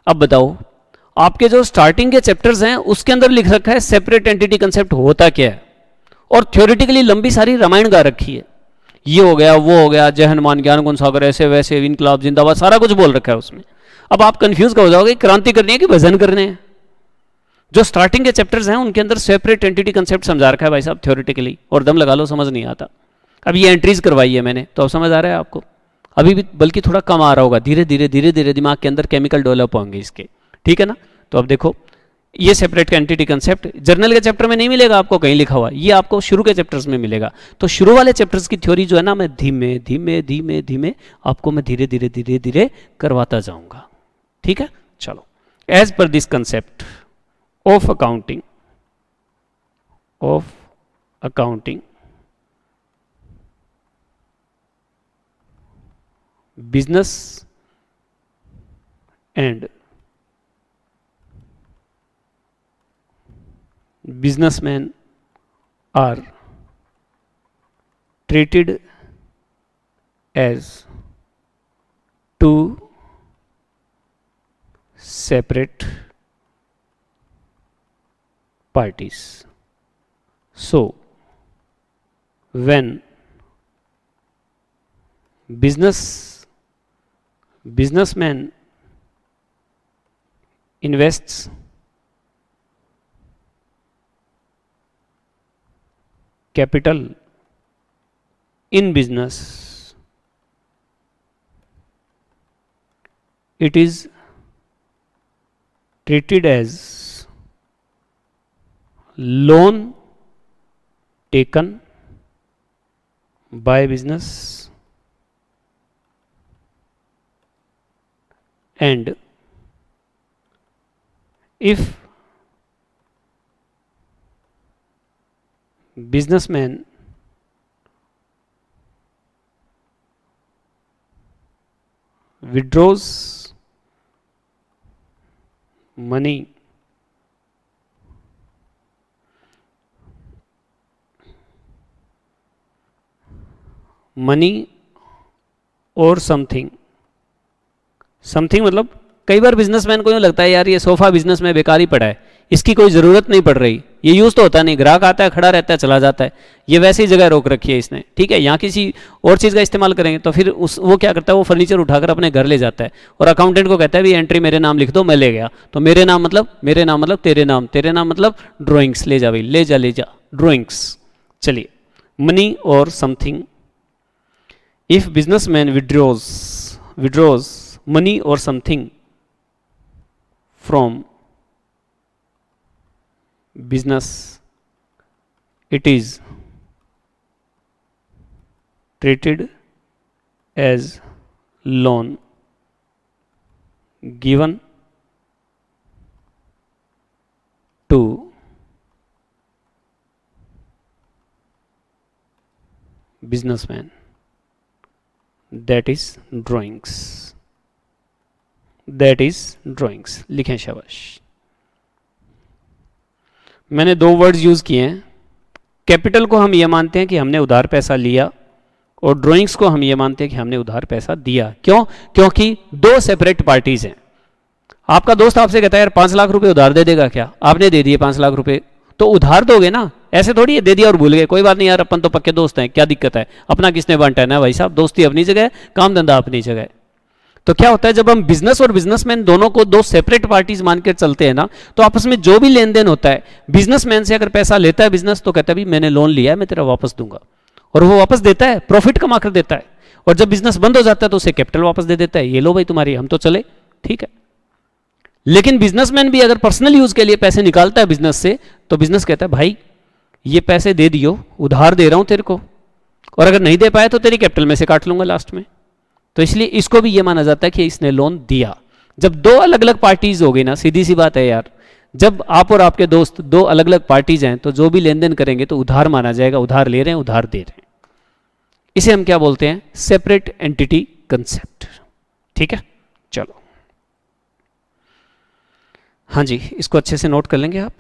अब बताओ, आपके जो स्टार्टिंग के चैप्टर्स हैं उसके अंदर लिख रखा है सेपरेट एंटिटी कंसेप्ट होता क्या है, और थ्योरेटिकली लंबी सारी रामायण गा रखी है। ये हो गया, वो हो गया, जय हनुमान ज्ञान गुण सागर, ऐसे वैसे, इनकलाब जिंदाबाद, सारा कुछ बोल रखा है उसमें। अब आप कंफ्यूज हो जाओगे, क्रांति करनी है कि भजन करने हैं। जो स्टार्टिंग के चैप्टर्स हैं उनके अंदर सेपरेट एंटिटी कंसेप्ट समझा रखा है भाई साहब थ्योरेटिकली, और दम लगा लो समझ नहीं आता। अब ये एंट्रीज करवाई है मैंने, तो अब समझ आ रहा है आपको? अभी भी बल्कि थोड़ा कम आ रहा होगा, धीरे धीरे धीरे धीरे दिमाग के अंदर केमिकल डेवलप होंगे इसके, ठीक है ना? तो अब देखो, ये सेपरेट एंटिटी कंसेप्ट जर्नल के चैप्टर में नहीं मिलेगा आपको कहीं लिखा हुआ, ये आपको शुरू के चैप्टर्स में मिलेगा। तो शुरू वाले चैप्टर्स की थ्योरी जो है ना, मैं धीमे धीमे धीमे धीमे आपको मैं धीरे धीरे धीरे धीरे करवाता जाऊंगा, ठीक है? चलो, as per this concept of accounting business and businessmen are treated as two separate parties. So when businessman invests capital in business, it is treated as loan taken by business and if businessman withdraws money और समथिंग मतलब कई बार बिजनेसमैन को यूँ लगता है यार ये सोफा बिजनेस में बेकार ही पड़ा है, इसकी कोई ज़रूरत नहीं पड़ रही, ये यूज़ तो होता नहीं, ग्राहक आता है खड़ा रहता है चला जाता है, ये वैसे ही जगह रोक रखी है इसने, ठीक है? यहाँ किसी और चीज़ का इस्तेमाल करेंगे तो फिर वो क्या करता है, वो फर्नीचर उठाकर अपने घर ले जाता है और अकाउंटेंट को कहता है भी एंट्री मेरे नाम लिख दो, मैं ले गया। तो मेरे नाम मतलब तेरे नाम मतलब ड्रॉइंग्स, ले जा भाई, ले जा ड्रॉइंग्स। चलिए, मनी और something, if businessman withdraws money और something from business, it is treated as loan given to businessman, that is drawings। लिखें शाबाश। मैंने दो वर्ड्स यूज किए हैं, कैपिटल को हम ये मानते हैं कि हमने उधार पैसा लिया और ड्राइंग्स को हम ये मानते हैं कि हमने उधार पैसा दिया। क्यों? क्योंकि दो सेपरेट पार्टीज हैं। आपका दोस्त आपसे कहता है यार 5 लाख रुपए उधार दे देगा क्या? आपने दे दिए 5 लाख रुपए, तो उधार दोगे ना, ऐसे थोड़ी है दे दिया और भूल गए, कोई बात नहीं यार अपन तो पक्के दोस्त हैं, क्या दिक्कत है, अपना किसने बांटा है ना भाई साहब, दोस्ती अपनी जगह, काम धंधा अपनी जगह। तो क्या होता है जब हम बिजनेस और बिजनेसमैन दोनों को दो सेपरेट पार्टीज मानकर चलते हैं ना, तो आपस में जो भी लेन देन होता है, बिजनेसमैन से अगर पैसा लेता है बिजनेस तो कहता है भी मैंने लोन लिया है मैं तेरा वापस दूंगा, और वो वापस देता है, प्रॉफिट कमा कर देता है। और जब बिजनेस बंद हो जाता है तो उसे कैपिटल वापस दे देता है, ये लो भाई तुम्हारी, हम तो चले, ठीक है। लेकिन बिजनेसमैन भी अगर पर्सनल यूज के लिए पैसे निकालता है बिजनेस से, तो बिजनेस कहता है भाई ये पैसे दे दियो, उधार दे रहा हूं तेरे को, और अगर नहीं दे पाए तो तेरी कैपिटल में से काट लूंगा लास्ट में। तो इसलिए इसको भी ये माना जाता है कि इसने लोन दिया। जब दो अलग अलग पार्टीज हो गई ना, सीधी सी बात है यार, जब आप और आपके दोस्त दो अलग अलग पार्टीज हैं तो जो भी लेन देन करेंगे तो उधार माना जाएगा, उधार ले रहे हैं उधार दे रहे हैं। इसे हम क्या बोलते हैं? सेपरेट एंटिटी कंसेप्ट, ठीक है। चलो हाँ जी, इसको अच्छे से नोट कर लेंगे आप।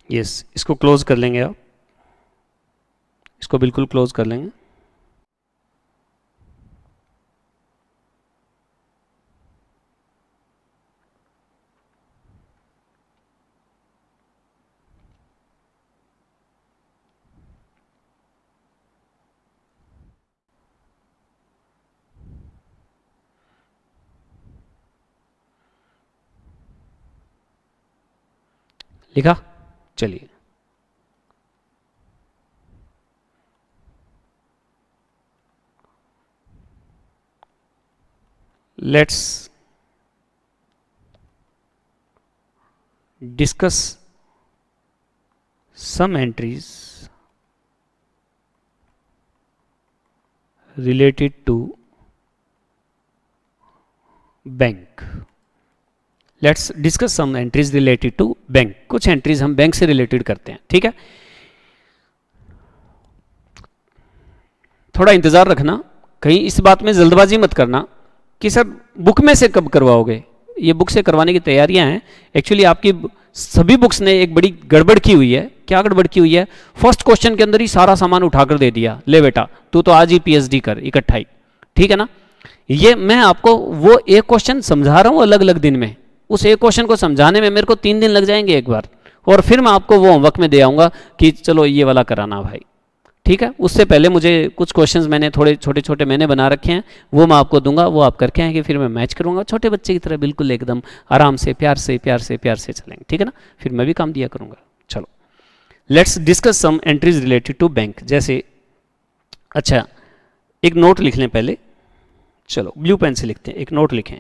यस, इसको क्लोज कर लेंगे आप, इसको बिल्कुल क्लोज कर लेंगे। लिखा, चलिए let's discuss some entries related to bank. Let's discuss some entries related to bank. कुछ एंट्रीज हम बैंक से रिलेटेड करते हैं, ठीक है। थोड़ा इंतजार रखना, कहीं इस बात में जल्दबाजी मत करना कि सर बुक में से कब करवाओगे। ये बुक से करवाने की तैयारियां हैं। एक्चुअली आपकी सभी बुक्स ने एक बड़ी गड़बड़ की हुई है। क्या गड़बड़ की हुई है? फर्स्ट क्वेश्चन के अंदर ही सारा सामान उठाकर दे दिया, ले बेटा तू तो आज ही पीएचडी कर इकट्ठा ही, ठीक है ना। ये मैं आपको वो एक क्वेश्चन समझा रहा हूँ अलग अलग दिन में, उस एक क्वेश्चन को समझाने में मेरे को 3 दिन लग जाएंगे एक बार, और फिर मैं आपको वो होमवर्क में दे आऊँगा कि चलो ये वाला कराना भाई, ठीक है। उससे पहले मुझे कुछ क्वेश्चंस मैंने थोड़े छोटे छोटे मैंने बना रखे हैं, वो मैं आपको दूंगा, वो आप करके आएंगे, फिर मैं मैच करूंगा छोटे बच्चे की तरह, बिल्कुल एकदम आराम से प्यार से प्यार से प्यार से चलेंगे, ठीक है ना। फिर मैं भी काम दिया करूंगा। चलो let's discuss some entries related to bank. जैसे अच्छा एक नोट लिख लें पहले, चलो ब्लू पेन से लिखते हैं, एक नोट लिखें।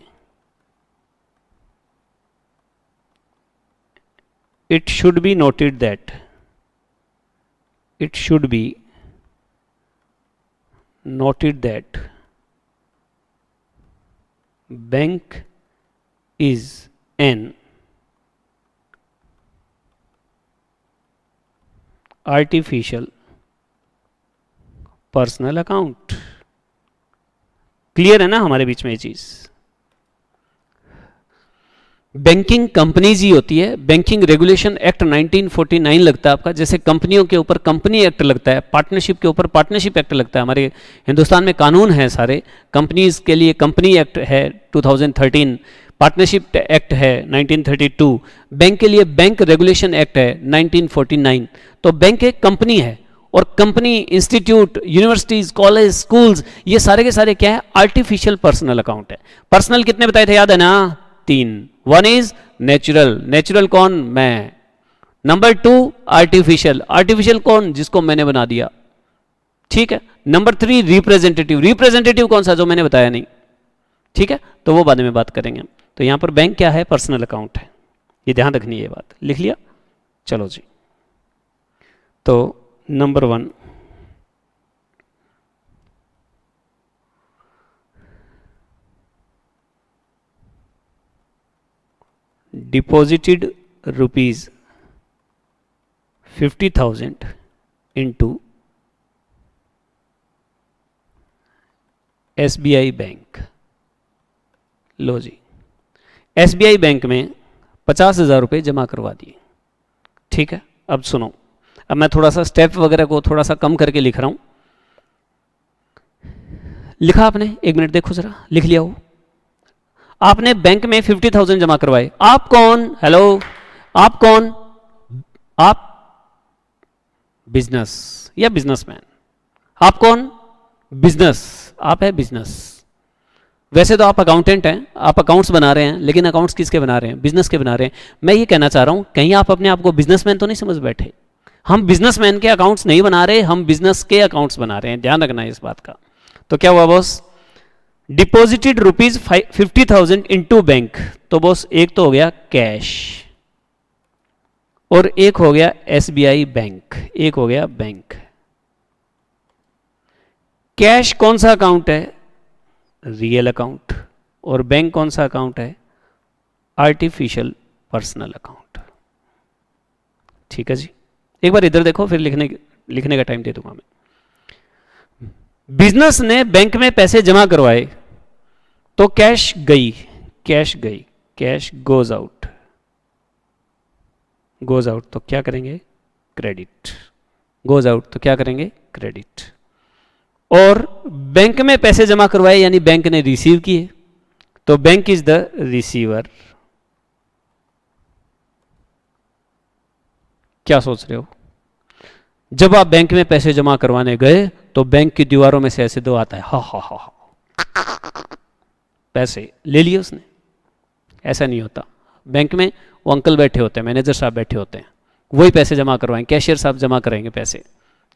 It should be noted that, it should be noted that bank is an artificial personal account. Clear है ना हमारे बीच में ये चीज? बैंकिंग कंपनीज ही होती है। बैंकिंग रेगुलेशन एक्ट 1949 लगता है आपका, जैसे कंपनियों के ऊपर कंपनी एक्ट लगता है, पार्टनरशिप के ऊपर पार्टनरशिप एक्ट लगता है। हमारे हिंदुस्तान में कानून है सारे, कंपनीज के लिए कंपनी एक्ट है 2013, पार्टनरशिप एक्ट है 1932, बैंक के लिए बैंक रेगुलेशन एक्ट है 1949। तो बैंक एक कंपनी है, और company, institute, universities, college, schools, ये सारे के सारे क्या है? आर्टिफिशियल पर्सनल अकाउंट है। पर्सनल कितने बताए थे, याद है ना? 3। 1 इज नेचुरल, नेचुरल कौन? मैं। नंबर 2 आर्टिफिशियल, आर्टिफिशियल कौन? जिसको मैंने बना दिया, ठीक है। नंबर 3 रिप्रेजेंटेटिव, रिप्रेजेंटेटिव कौन सा? जो मैंने बताया नहीं, ठीक है। तो वो बाद में बात करेंगे हम। तो यहां पर बैंक क्या है? पर्सनल अकाउंट है, ये ध्यान रखनी है, ये बात लिख लिया। चलो जी, तो number 1 deposited rupees 50,000 into SBI bank. लो जी, एसबीआई बैंक में 50,000 रुपये जमा करवा दिए, ठीक है। अब सुनो, अब मैं थोड़ा सा स्टेप वगैरह को थोड़ा सा कम करके लिख रहा हूं। लिखा आपने? 1 मिनट देखो जरा, लिख लिया हो? आपने बैंक में 50,000 जमा करवाए। आप कौन? हेलो, आप कौन? आप बिजनेस या बिजनेसमैन। आप कौन? बिजनेस, आप है बिजनेस। वैसे तो आप अकाउंटेंट हैं, आप अकाउंट्स बना रहे हैं, लेकिन अकाउंट्स किसके बना रहे हैं? बिजनेस के बना रहे हैं। मैं ये कहना चाह रहा हूं, कहीं आप अपने आप को बिजनेसमैन तो नहीं समझ बैठे? हम बिजनेसमैन के अकाउंट्स नहीं बना रहे, हम बिजनेस के अकाउंट्स बना रहे हैं, ध्यान रखना है इस बात का। तो क्या हुआ boss? Deposited rupees 50,000 into bank. तो बॉस एक तो हो गया कैश, और एक हो गया एसबीआई बैंक, एक हो गया बैंक। कैश कौन सा अकाउंट है? Real account. और बैंक कौन सा अकाउंट है? Artificial personal account. ठीक है जी, एक बार इधर देखो, फिर लिखने का टाइम दे दूंगा मैं। बिजनेस ने बैंक में पैसे जमा करवाए, तो कैश गई, कैश गई, cash goes out, goes out तो क्या करेंगे, क्रेडिट। गोज आउट तो क्या करेंगे, क्रेडिट। और बैंक में पैसे जमा करवाए यानी बैंक ने रिसीव किए, तो बैंक इज द रिसीवर। क्या सोच रहे हो, जब आप बैंक में पैसे जमा करवाने गए तो बैंक की दीवारों में से ऐसे दो आता है, हा हा हा हा, पैसे ले लिए उसने। ऐसा नहीं होता, बैंक में वो अंकल बैठे होते हैं, मैनेजर साहब बैठे होते हैं, वही पैसे जमा करवाएंगे, कैशियर साहब जमा करेंगे पैसे,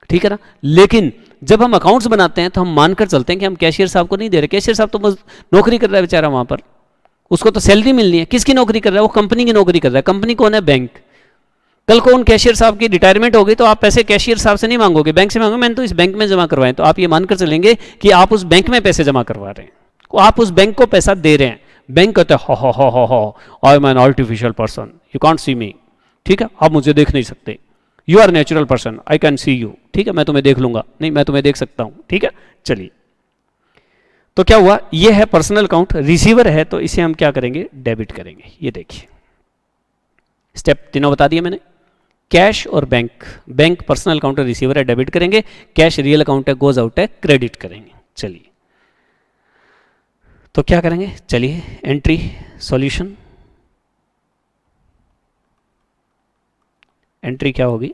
ठीक है ना। लेकिन जब हम अकाउंट्स बनाते हैं तो हम मानकर चलते हैं कि हम कैशियर साहब को नहीं दे रहे, कैशियर साहब तो बस नौकरी कर रहा है बेचारा वहां पर, उसको तो सैलरी मिलनी है। किसकी नौकरी कर रहा है, वो कंपनी की नौकरी कर रहा है। कंपनी कौन है, बैंक। कल को उन कैशियर साहब की रिटायरमेंट होगी तो आप पैसे कैशियर साहब से नहीं मांगोगे, बैंक से मांगोगे, मैंने तो इस बैंक में जमा करवाए। तो आप ये मानकर चलेंगे कि आप उस बैंक में पैसे जमा करवा रहे हैं, आप उस बैंक को पैसा दे रहे हैं। बैंक कहते हैं I am an artificial person, you can't see me, ठीक है, आप मुझे देख नहीं सकते, you are natural person, I can see you, ठीक है, मैं तुम्हें देख लूंगा, नहीं मैं तुम्हें देख सकता हूं, ठीक है। चलिए, तो क्या हुआ, ये है पर्सनल अकाउंट, रिसीवर है तो इसे हम क्या करेंगे, डेबिट करेंगे। ये देखिए स्टेप तीनों बता दिए मैंने, कैश और bank. Bank personal account receiver है, डेबिट करेंगे। कैश रियल अकाउंट है, गोज आउट है, क्रेडिट करेंगे। चलिए तो क्या करेंगे, चलिए एंट्री सॉल्यूशन। एंट्री क्या होगी,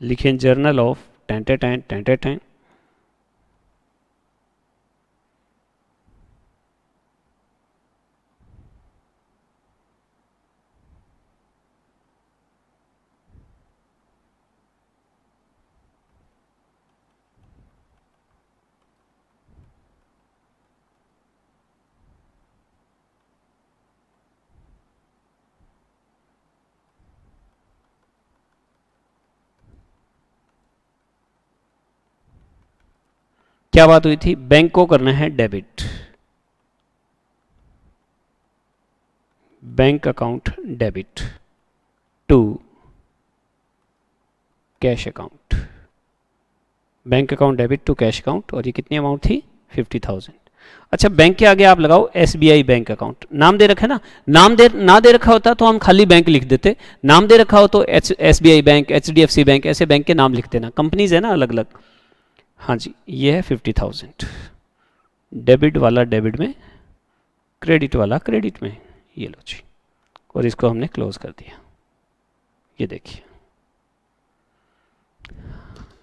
लिखें जर्नल ऑफ टेंटे टें टेंटे टें, क्या बात हुई थी, बैंक को करना है debit, bank account debit to cash account, bank account debit to cash account. और ये कितनी अमाउंट थी, 50,000। अच्छा, बैंक के आगे आप लगाओ SBI बैंक अकाउंट, नाम दे रखा है ना, नाम दे ना दे रखा होता तो हम खाली बैंक लिख देते, नाम दे रखा हो तो SBI बैंक, HDFC बैंक, ऐसे बैंक के नाम लिख देना, कंपनीज है ना अलग अलग। हाँ जी, ये है 50,000, डेबिट वाला डेबिट में, क्रेडिट वाला क्रेडिट में, ये लो जी। और इसको हमने क्लोज कर दिया, ये देखिए,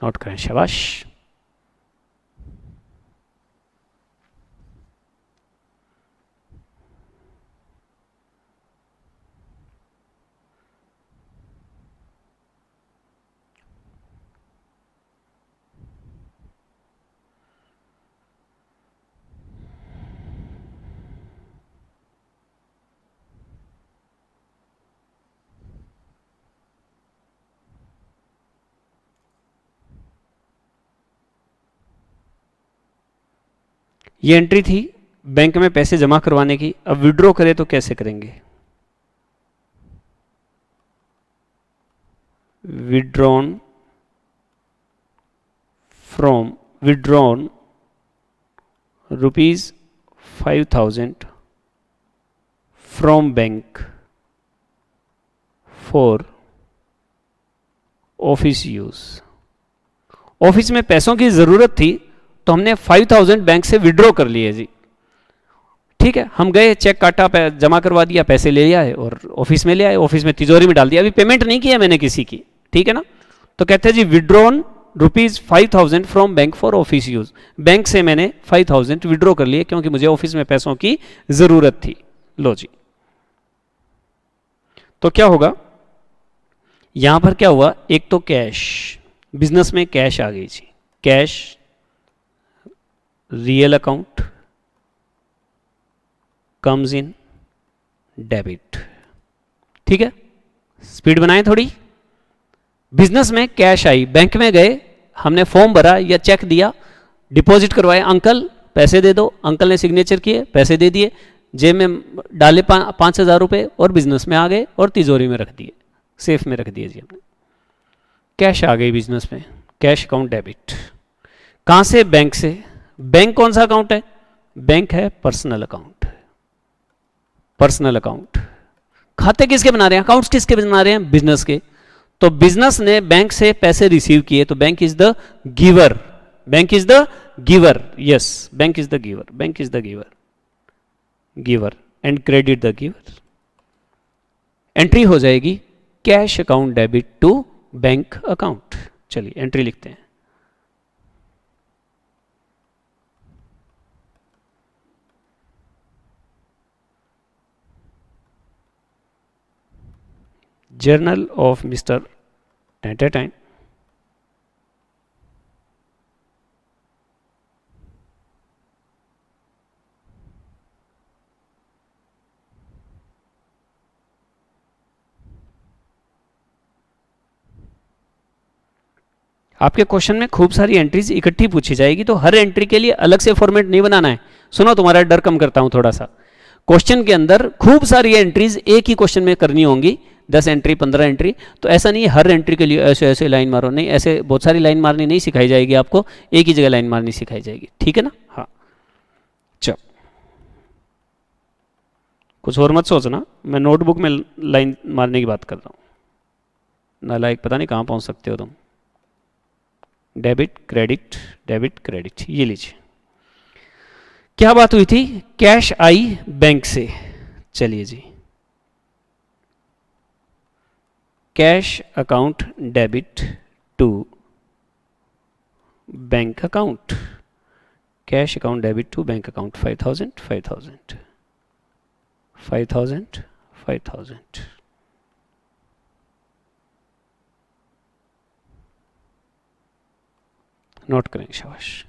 नोट करें, शाबाश। ये एंट्री थी बैंक में पैसे जमा करवाने की। अब विड्रॉ करें तो कैसे करेंगे, withdrawn from, withdrawn ₹5,000 from bank for office use. Office में पैसों की जरूरत थी तो हमने 5,000 बैंक से विड्रॉ कर लिए जी, ठीक है। हम गए, चेक काटा, जमा करवा दिया, पैसे ले आए और ऑफिस में ले आए, ऑफिस में तिजोरी में डाल दिया, अभी पेमेंट नहीं किया मैंने किसी की, ठीक है ना। तो कहते हैं जी withdrawn ₹5,000 from bank for office use, bank से मैंने 5,000 विड्रॉ कर लिए क्योंकि मुझे ऑफिस में पैसों की जरूरत थी। लो जी, तो क्या होगा, यहां पर क्या हुआ, एक तो कैश, बिजनेस में कैश आ गई जी, cash real account comes in debit, ठीक है। स्पीड बनाएं थोड़ी, बिजनेस में कैश आई, बैंक में गए, हमने फॉर्म भरा या चेक दिया, डिपॉजिट करवाए, अंकल पैसे दे दो, अंकल ने सिग्नेचर किए, पैसे दे दिए, जेब में डाले 5,000 रुपये और बिजनेस में आ गए और तिजोरी में रख दिए, सेफ में रख दिए जी हमने। कैश आ गई बिजनेस में, कैश अकाउंट डेबिट, कहां से, बैंक से। बैंक कौन सा अकाउंट है, बैंक है पर्सनल अकाउंट, पर्सनल अकाउंट। खाते किसके बना रहे हैं, अकाउंट्स किसके बना रहे हैं, बिजनेस के। तो बिजनेस ने बैंक से पैसे रिसीव किए, तो bank is the giver, bank is the giver, yes bank is the giver, bank is the giver, giver and credit the giver. Entry हो जाएगी cash account debit to bank account. चलिए एंट्री लिखते हैं। Journal of mister time. आपके क्वेश्चन में खूब सारी एंट्रीज इकट्ठी पूछी जाएगी, तो हर एंट्री के लिए अलग से फॉर्मेट नहीं बनाना है। सुनो, तुम्हारा डर कम करता हूं थोड़ा सा। क्वेश्चन के अंदर खूब सारी एंट्रीज एक ही क्वेश्चन में करनी होंगी, 10 एंट्री 15 एंट्री। तो ऐसा नहीं है हर एंट्री के लिए ऐसे ऐसे लाइन मारो, नहीं, ऐसे बहुत सारी लाइन मारनी नहीं सिखाई जाएगी आपको, एक ही जगह लाइन मारनी सिखाई जाएगी, ठीक है ना। हाँ चलो, कुछ और मत सोचना, मैं नोटबुक में लाइन मारने की बात कर रहा हूं। नालायक, पता नहीं कहां पहुंच सकते हो तुम। डेबिट क्रेडिट, डेबिट क्रेडिट, ये लीजिए। क्या बात हुई थी, कैश आई बैंक से। चलिए जी, cash account debit to bank account, cash account debit to bank account 5000 5000 5000 5000। Note करें, शाबाश।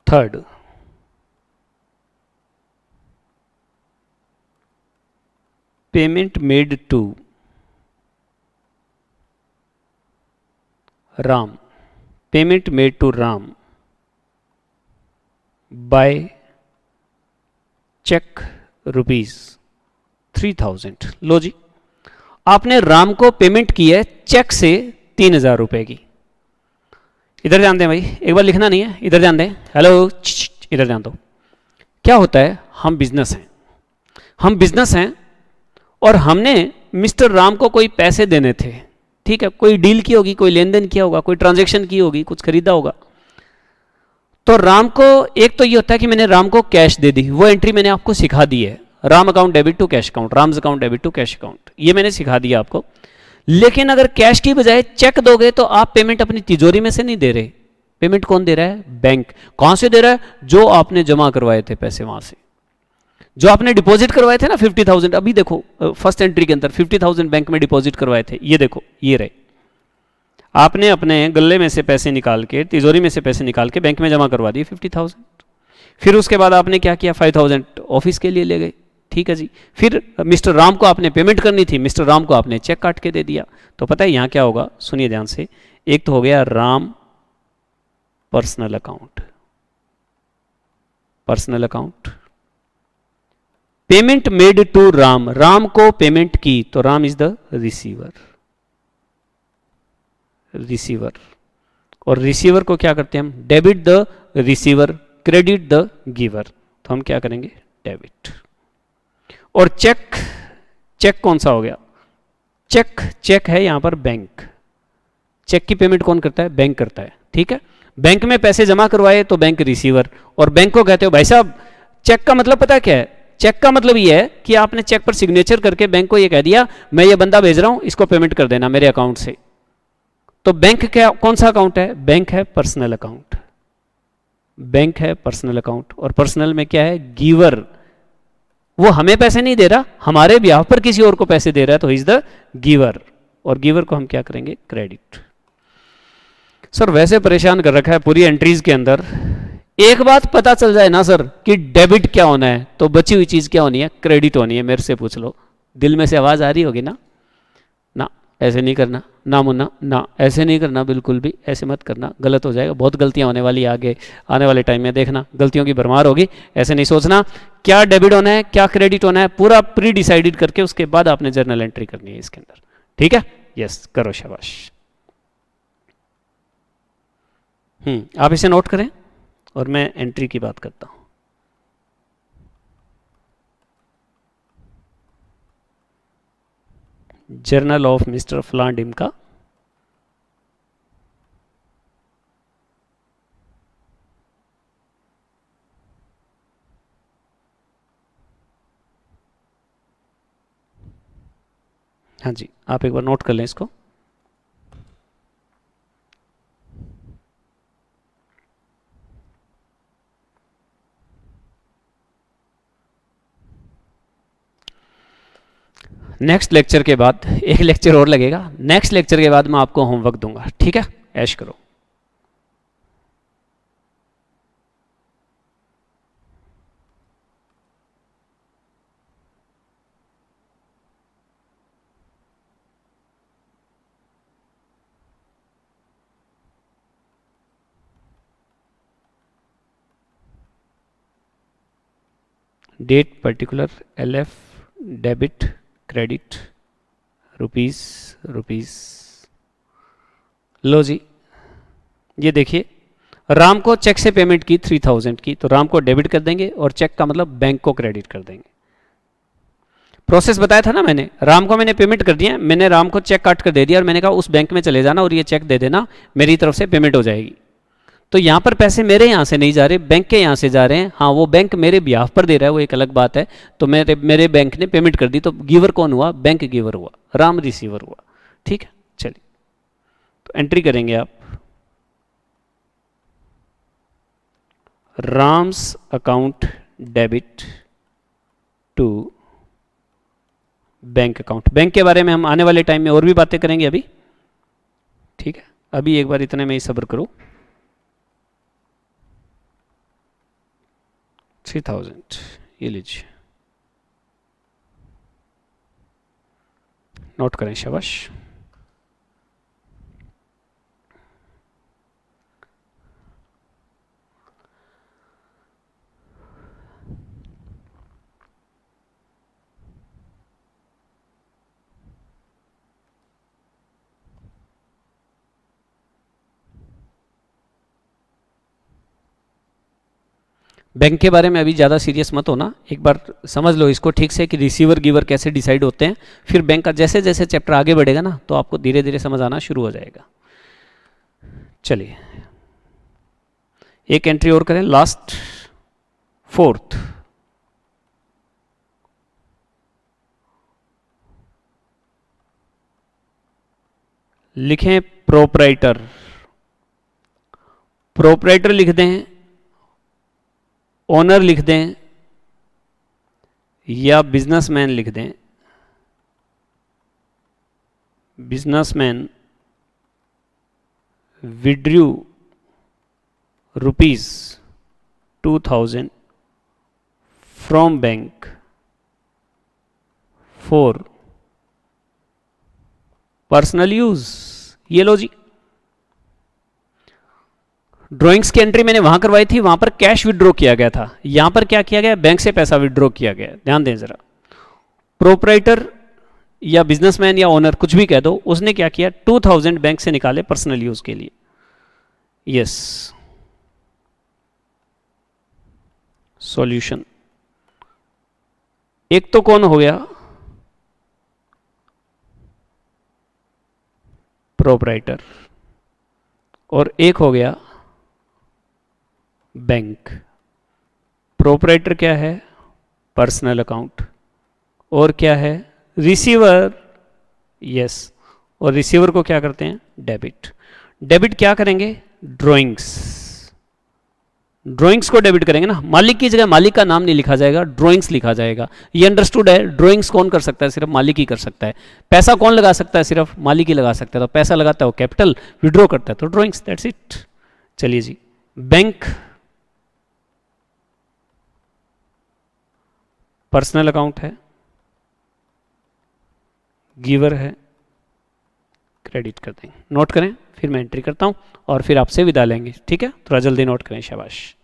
Third, payment made to Ram, payment made to Ram by cheque ₹3000। लो जी, आपने राम को पेमेंट की है चेक से 3000 रुपए की। इधर ध्यान दें भाई, एक बार लिखना नहीं है, इधर ध्यान दें। हेलो, इधर ध्यान दो। क्या होता है, हम बिजनेस हैं, हम बिजनेस हैं और हमने मिस्टर राम को कोई पैसे देने थे, ठीक है, कोई डील की होगी, कोई लेन देन किया होगा, कोई ट्रांजैक्शन की होगी, कुछ खरीदा होगा। तो राम को, एक तो ये होता है कि मैंने राम को कैश दे दी, वो एंट्री मैंने आपको सिखा दी है, Ram account debit to cash account, Ram's account debit to cash account, ये मैंने सिखा दिया आपको। लेकिन अगर कैश की बजाय चेक दोगे तो आप पेमेंट अपनी तिजोरी में से नहीं दे रहे, पेमेंट कौन दे रहा है, बैंक। कहां से दे रहा है, जो आपने जमा करवाए थे पैसे, वहां से जो आपने डिपॉजिट करवाए थे ना 50,000। अभी देखो फर्स्ट एंट्री के अंदर 50,000 बैंक में डिपॉजिट करवाए थे, ये देखो ये रहे। आपने अपने गले में से पैसे निकाल के, तिजोरी में से पैसे निकाल के बैंक में जमा करवा दिए 50,000। फिर उसके बाद आपने क्या किया, 5,000 ऑफिस के लिए ले गए, ठीक है जी। फिर मिस्टर राम को आपने पेमेंट करनी थी, मिस्टर राम को आपने चेक काट के दे दिया। तो पता है यहां क्या होगा, सुनिए ध्यान से। एक तो हो गया Ram personal account, personal account, payment made to Ram, Ram को पेमेंट की, तो Ram is the receiver, receiver. और रिसीवर को क्या करते हैं हम, debit the receiver, credit the giver. तो हम क्या करेंगे, डेबिट। और चेक, चेक कौन सा हो गया, चेक, चेक है यहां पर बैंक। चेक की पेमेंट कौन करता है, बैंक करता है, ठीक है। बैंक में पैसे जमा करवाए तो बैंक रिसीवर, और बैंक को कहते हो भाई साहब, चेक का मतलब पता क्या है, चेक का मतलब ये है कि आपने चेक पर सिग्नेचर करके बैंक को ये कह दिया मैं ये बंदा भेज रहा हूं, इसको पेमेंट कर देना मेरे अकाउंट से। तो बैंक क्या, कौन सा अकाउंट है, बैंक है पर्सनल अकाउंट, बैंक है पर्सनल अकाउंट। और पर्सनल में क्या है, गिवर, वो हमें पैसे नहीं दे रहा, हमारे ब्याह पर किसी और को पैसे दे रहा है, तो इज द गिवर। और गिवर को हम क्या करेंगे, क्रेडिट। सर वैसे परेशान कर रखा है पूरी एंट्रीज के अंदर, एक बात पता चल जाए ना सर कि डेबिट क्या होना है तो बची हुई चीज क्या होनी है, क्रेडिट होनी है। मेरे से पूछ लो, दिल में से आवाज आ रही होगी ना, ना ऐसे नहीं करना, ना मुन्ना ना ऐसे नहीं करना, बिल्कुल भी ऐसे मत करना, गलत हो जाएगा, बहुत गलतियां होने वाली है आगे आने वाले टाइम में, देखना गलतियों की भरमार होगी। ऐसे नहीं सोचना क्या डेबिट होना है क्या क्रेडिट होना है, पूरा प्री डिसाइडेड करके उसके बाद आपने जर्नल एंट्री करनी है इसके अंदर। ठीक है, यस करो, शाबाश। आप इसे नोट करें और मैं एंट्री की बात करता हूं। जर्नल ऑफ मिस्टर फलान डिमका, हाँ जी आप एक बार नोट कर लें इसको। नेक्स्ट लेक्चर के बाद, एक लेक्चर और लगेगा, नेक्स्ट लेक्चर के बाद मैं आपको होमवर्क दूंगा, ठीक है, ऐश करो। Date particular, LF, debit, credit, rupees rupees. लो जी, ये देखिए राम को चेक से पेमेंट की 3000 की, तो राम को डेबिट कर देंगे और चेक का मतलब बैंक को क्रेडिट कर देंगे। प्रोसेस बताया था ना मैंने, राम को मैंने पेमेंट कर दिया, मैंने राम को चेक काट कर दे दिया और मैंने कहा उस बैंक में चले जाना और ये चेक दे देना, मेरी तरफ से पेमेंट हो जाएगी। तो यहां पर पैसे मेरे यहां से नहीं जा रहे, बैंक के यहां से जा रहे हैं। हाँ वो बैंक मेरे बिहाफ पर दे रहा है, वो एक अलग बात है। तो मेरे बैंक ने पेमेंट कर दी, तो गिवर कौन हुआ, बैंक गिवर हुआ, राम रिसीवर हुआ। ठीक है, चलिए तो एंट्री करेंगे आप, Ram's account debit to bank account. Bank के बारे में हम आने वाले टाइम में और भी बातें करेंगे अभी, ठीक है। अभी एक बार इतने में ही सब्र करो। 3000 ये लीजिए, नोट करें, शाबाश। बैंक के बारे में अभी ज़्यादा सीरियस मत होना, एक बार समझ लो इसको ठीक से कि रिसीवर गिवर कैसे डिसाइड होते हैं। फिर बैंक का जैसे जैसे चैप्टर आगे बढ़ेगा ना तो आपको धीरे धीरे समझ आना शुरू हो जाएगा। चलिए एक एंट्री और करें, लास्ट 4th, लिखें प्रोपराइटर। प्रोपराइटर लिख दें, ओनर लिख दें या बिजनेसमैन लिख दें। Businessman withdrew ₹2000 from bank for personal use. ये लो जी, ड्राइंग्स की एंट्री मैंने वहां करवाई थी, वहां पर कैश विड्रॉ किया गया था, यहां पर क्या किया गया, बैंक से पैसा विड्रॉ किया गया। ध्यान दें जरा, प्रोपराइटर या बिजनेसमैन या ओनर कुछ भी कह दो, उसने क्या किया, 2000 बैंक से निकाले पर्सनल यूज के लिए। Yes, solution. एक तो कौन हो गया, प्रोपराइटर, और एक हो गया बैंक। प्रोपराइटर क्या है, पर्सनल अकाउंट, और क्या है, रिसीवर। यस, और रिसीवर को क्या करते हैं, डेबिट। डेबिट क्या करेंगे, ड्राइंग्स, ड्राइंग्स को डेबिट करेंगे ना, मालिक की जगह मालिक का नाम नहीं लिखा जाएगा, ड्राइंग्स लिखा जाएगा। ये अंडरस्टूड है। ड्राइंग्स कौन कर सकता है? सिर्फ मालिक ही कर सकता है। पैसा कौन लगा सकता है? सिर्फ मालिक ही लगा सकता है। तो पैसा लगाता है वो कैपिटल, विड्रॉ करता है तो ड्राइंग्स, दैट्स इट। चलिए जी, बैंक पर्सनल अकाउंट है, गिवर है, क्रेडिट कर देंगे। नोट करें, फिर मैं एंट्री करता हूं और फिर आपसे विदा लेंगे, ठीक है? थोड़ा जल्दी नोट करें, शाबाश।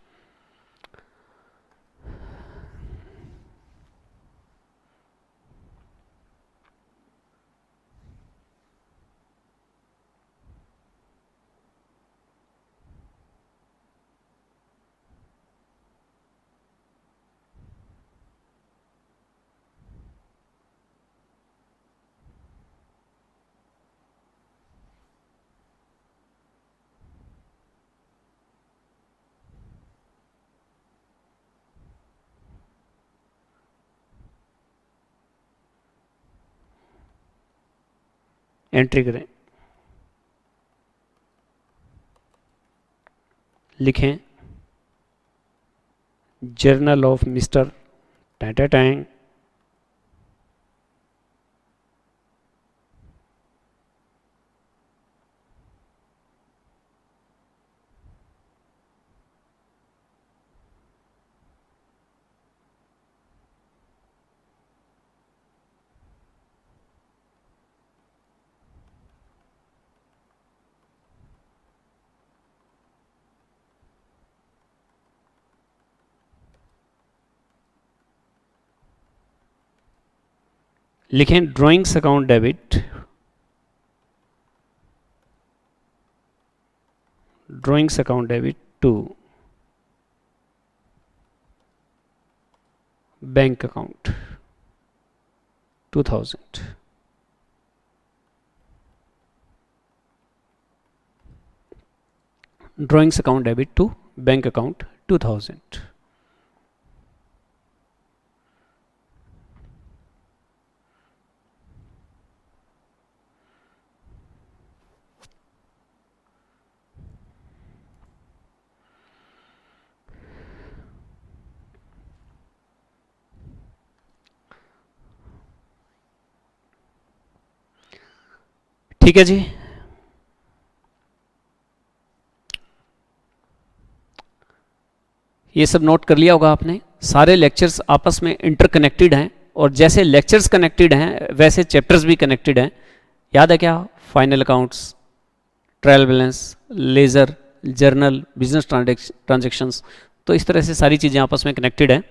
एंट्री करें, लिखें जर्नल ऑफ मिस्टर टैंग, लिखें drawings account debit, drawings account debit to bank account 2000। Drawings account debit to bank account 2000। ठीक है जी, ये सब नोट कर लिया होगा आपने। सारे लेक्चर्स आपस में इंटरकनेक्टेड हैं और जैसे लेक्चर्स कनेक्टेड हैं वैसे चैप्टर्स भी कनेक्टेड हैं। याद है क्या? Final accounts, trial balance, ledger, journal, business transactions, तो इस तरह से सारी चीज़ें आपस में कनेक्टेड हैं।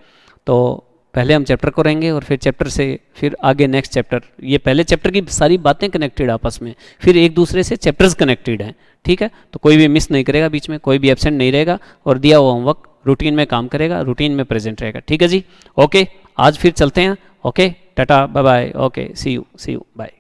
तो पहले हम चैप्टर को रहेंगे और फिर चैप्टर से फिर आगे नेक्स्ट चैप्टर। ये पहले चैप्टर की सारी बातें कनेक्टेड आपस में, फिर एक दूसरे से चैप्टर्स कनेक्टेड हैं, ठीक है? तो कोई भी मिस नहीं करेगा, बीच में कोई भी एब्सेंट नहीं रहेगा और दिया हुआ होमवर्क रूटीन में काम करेगा, रूटीन में प्रेजेंट रहेगा, ठीक है जी? ओके, आज फिर चलते हैं। Okay, ta-ta, bye bye, okay, see you, bye.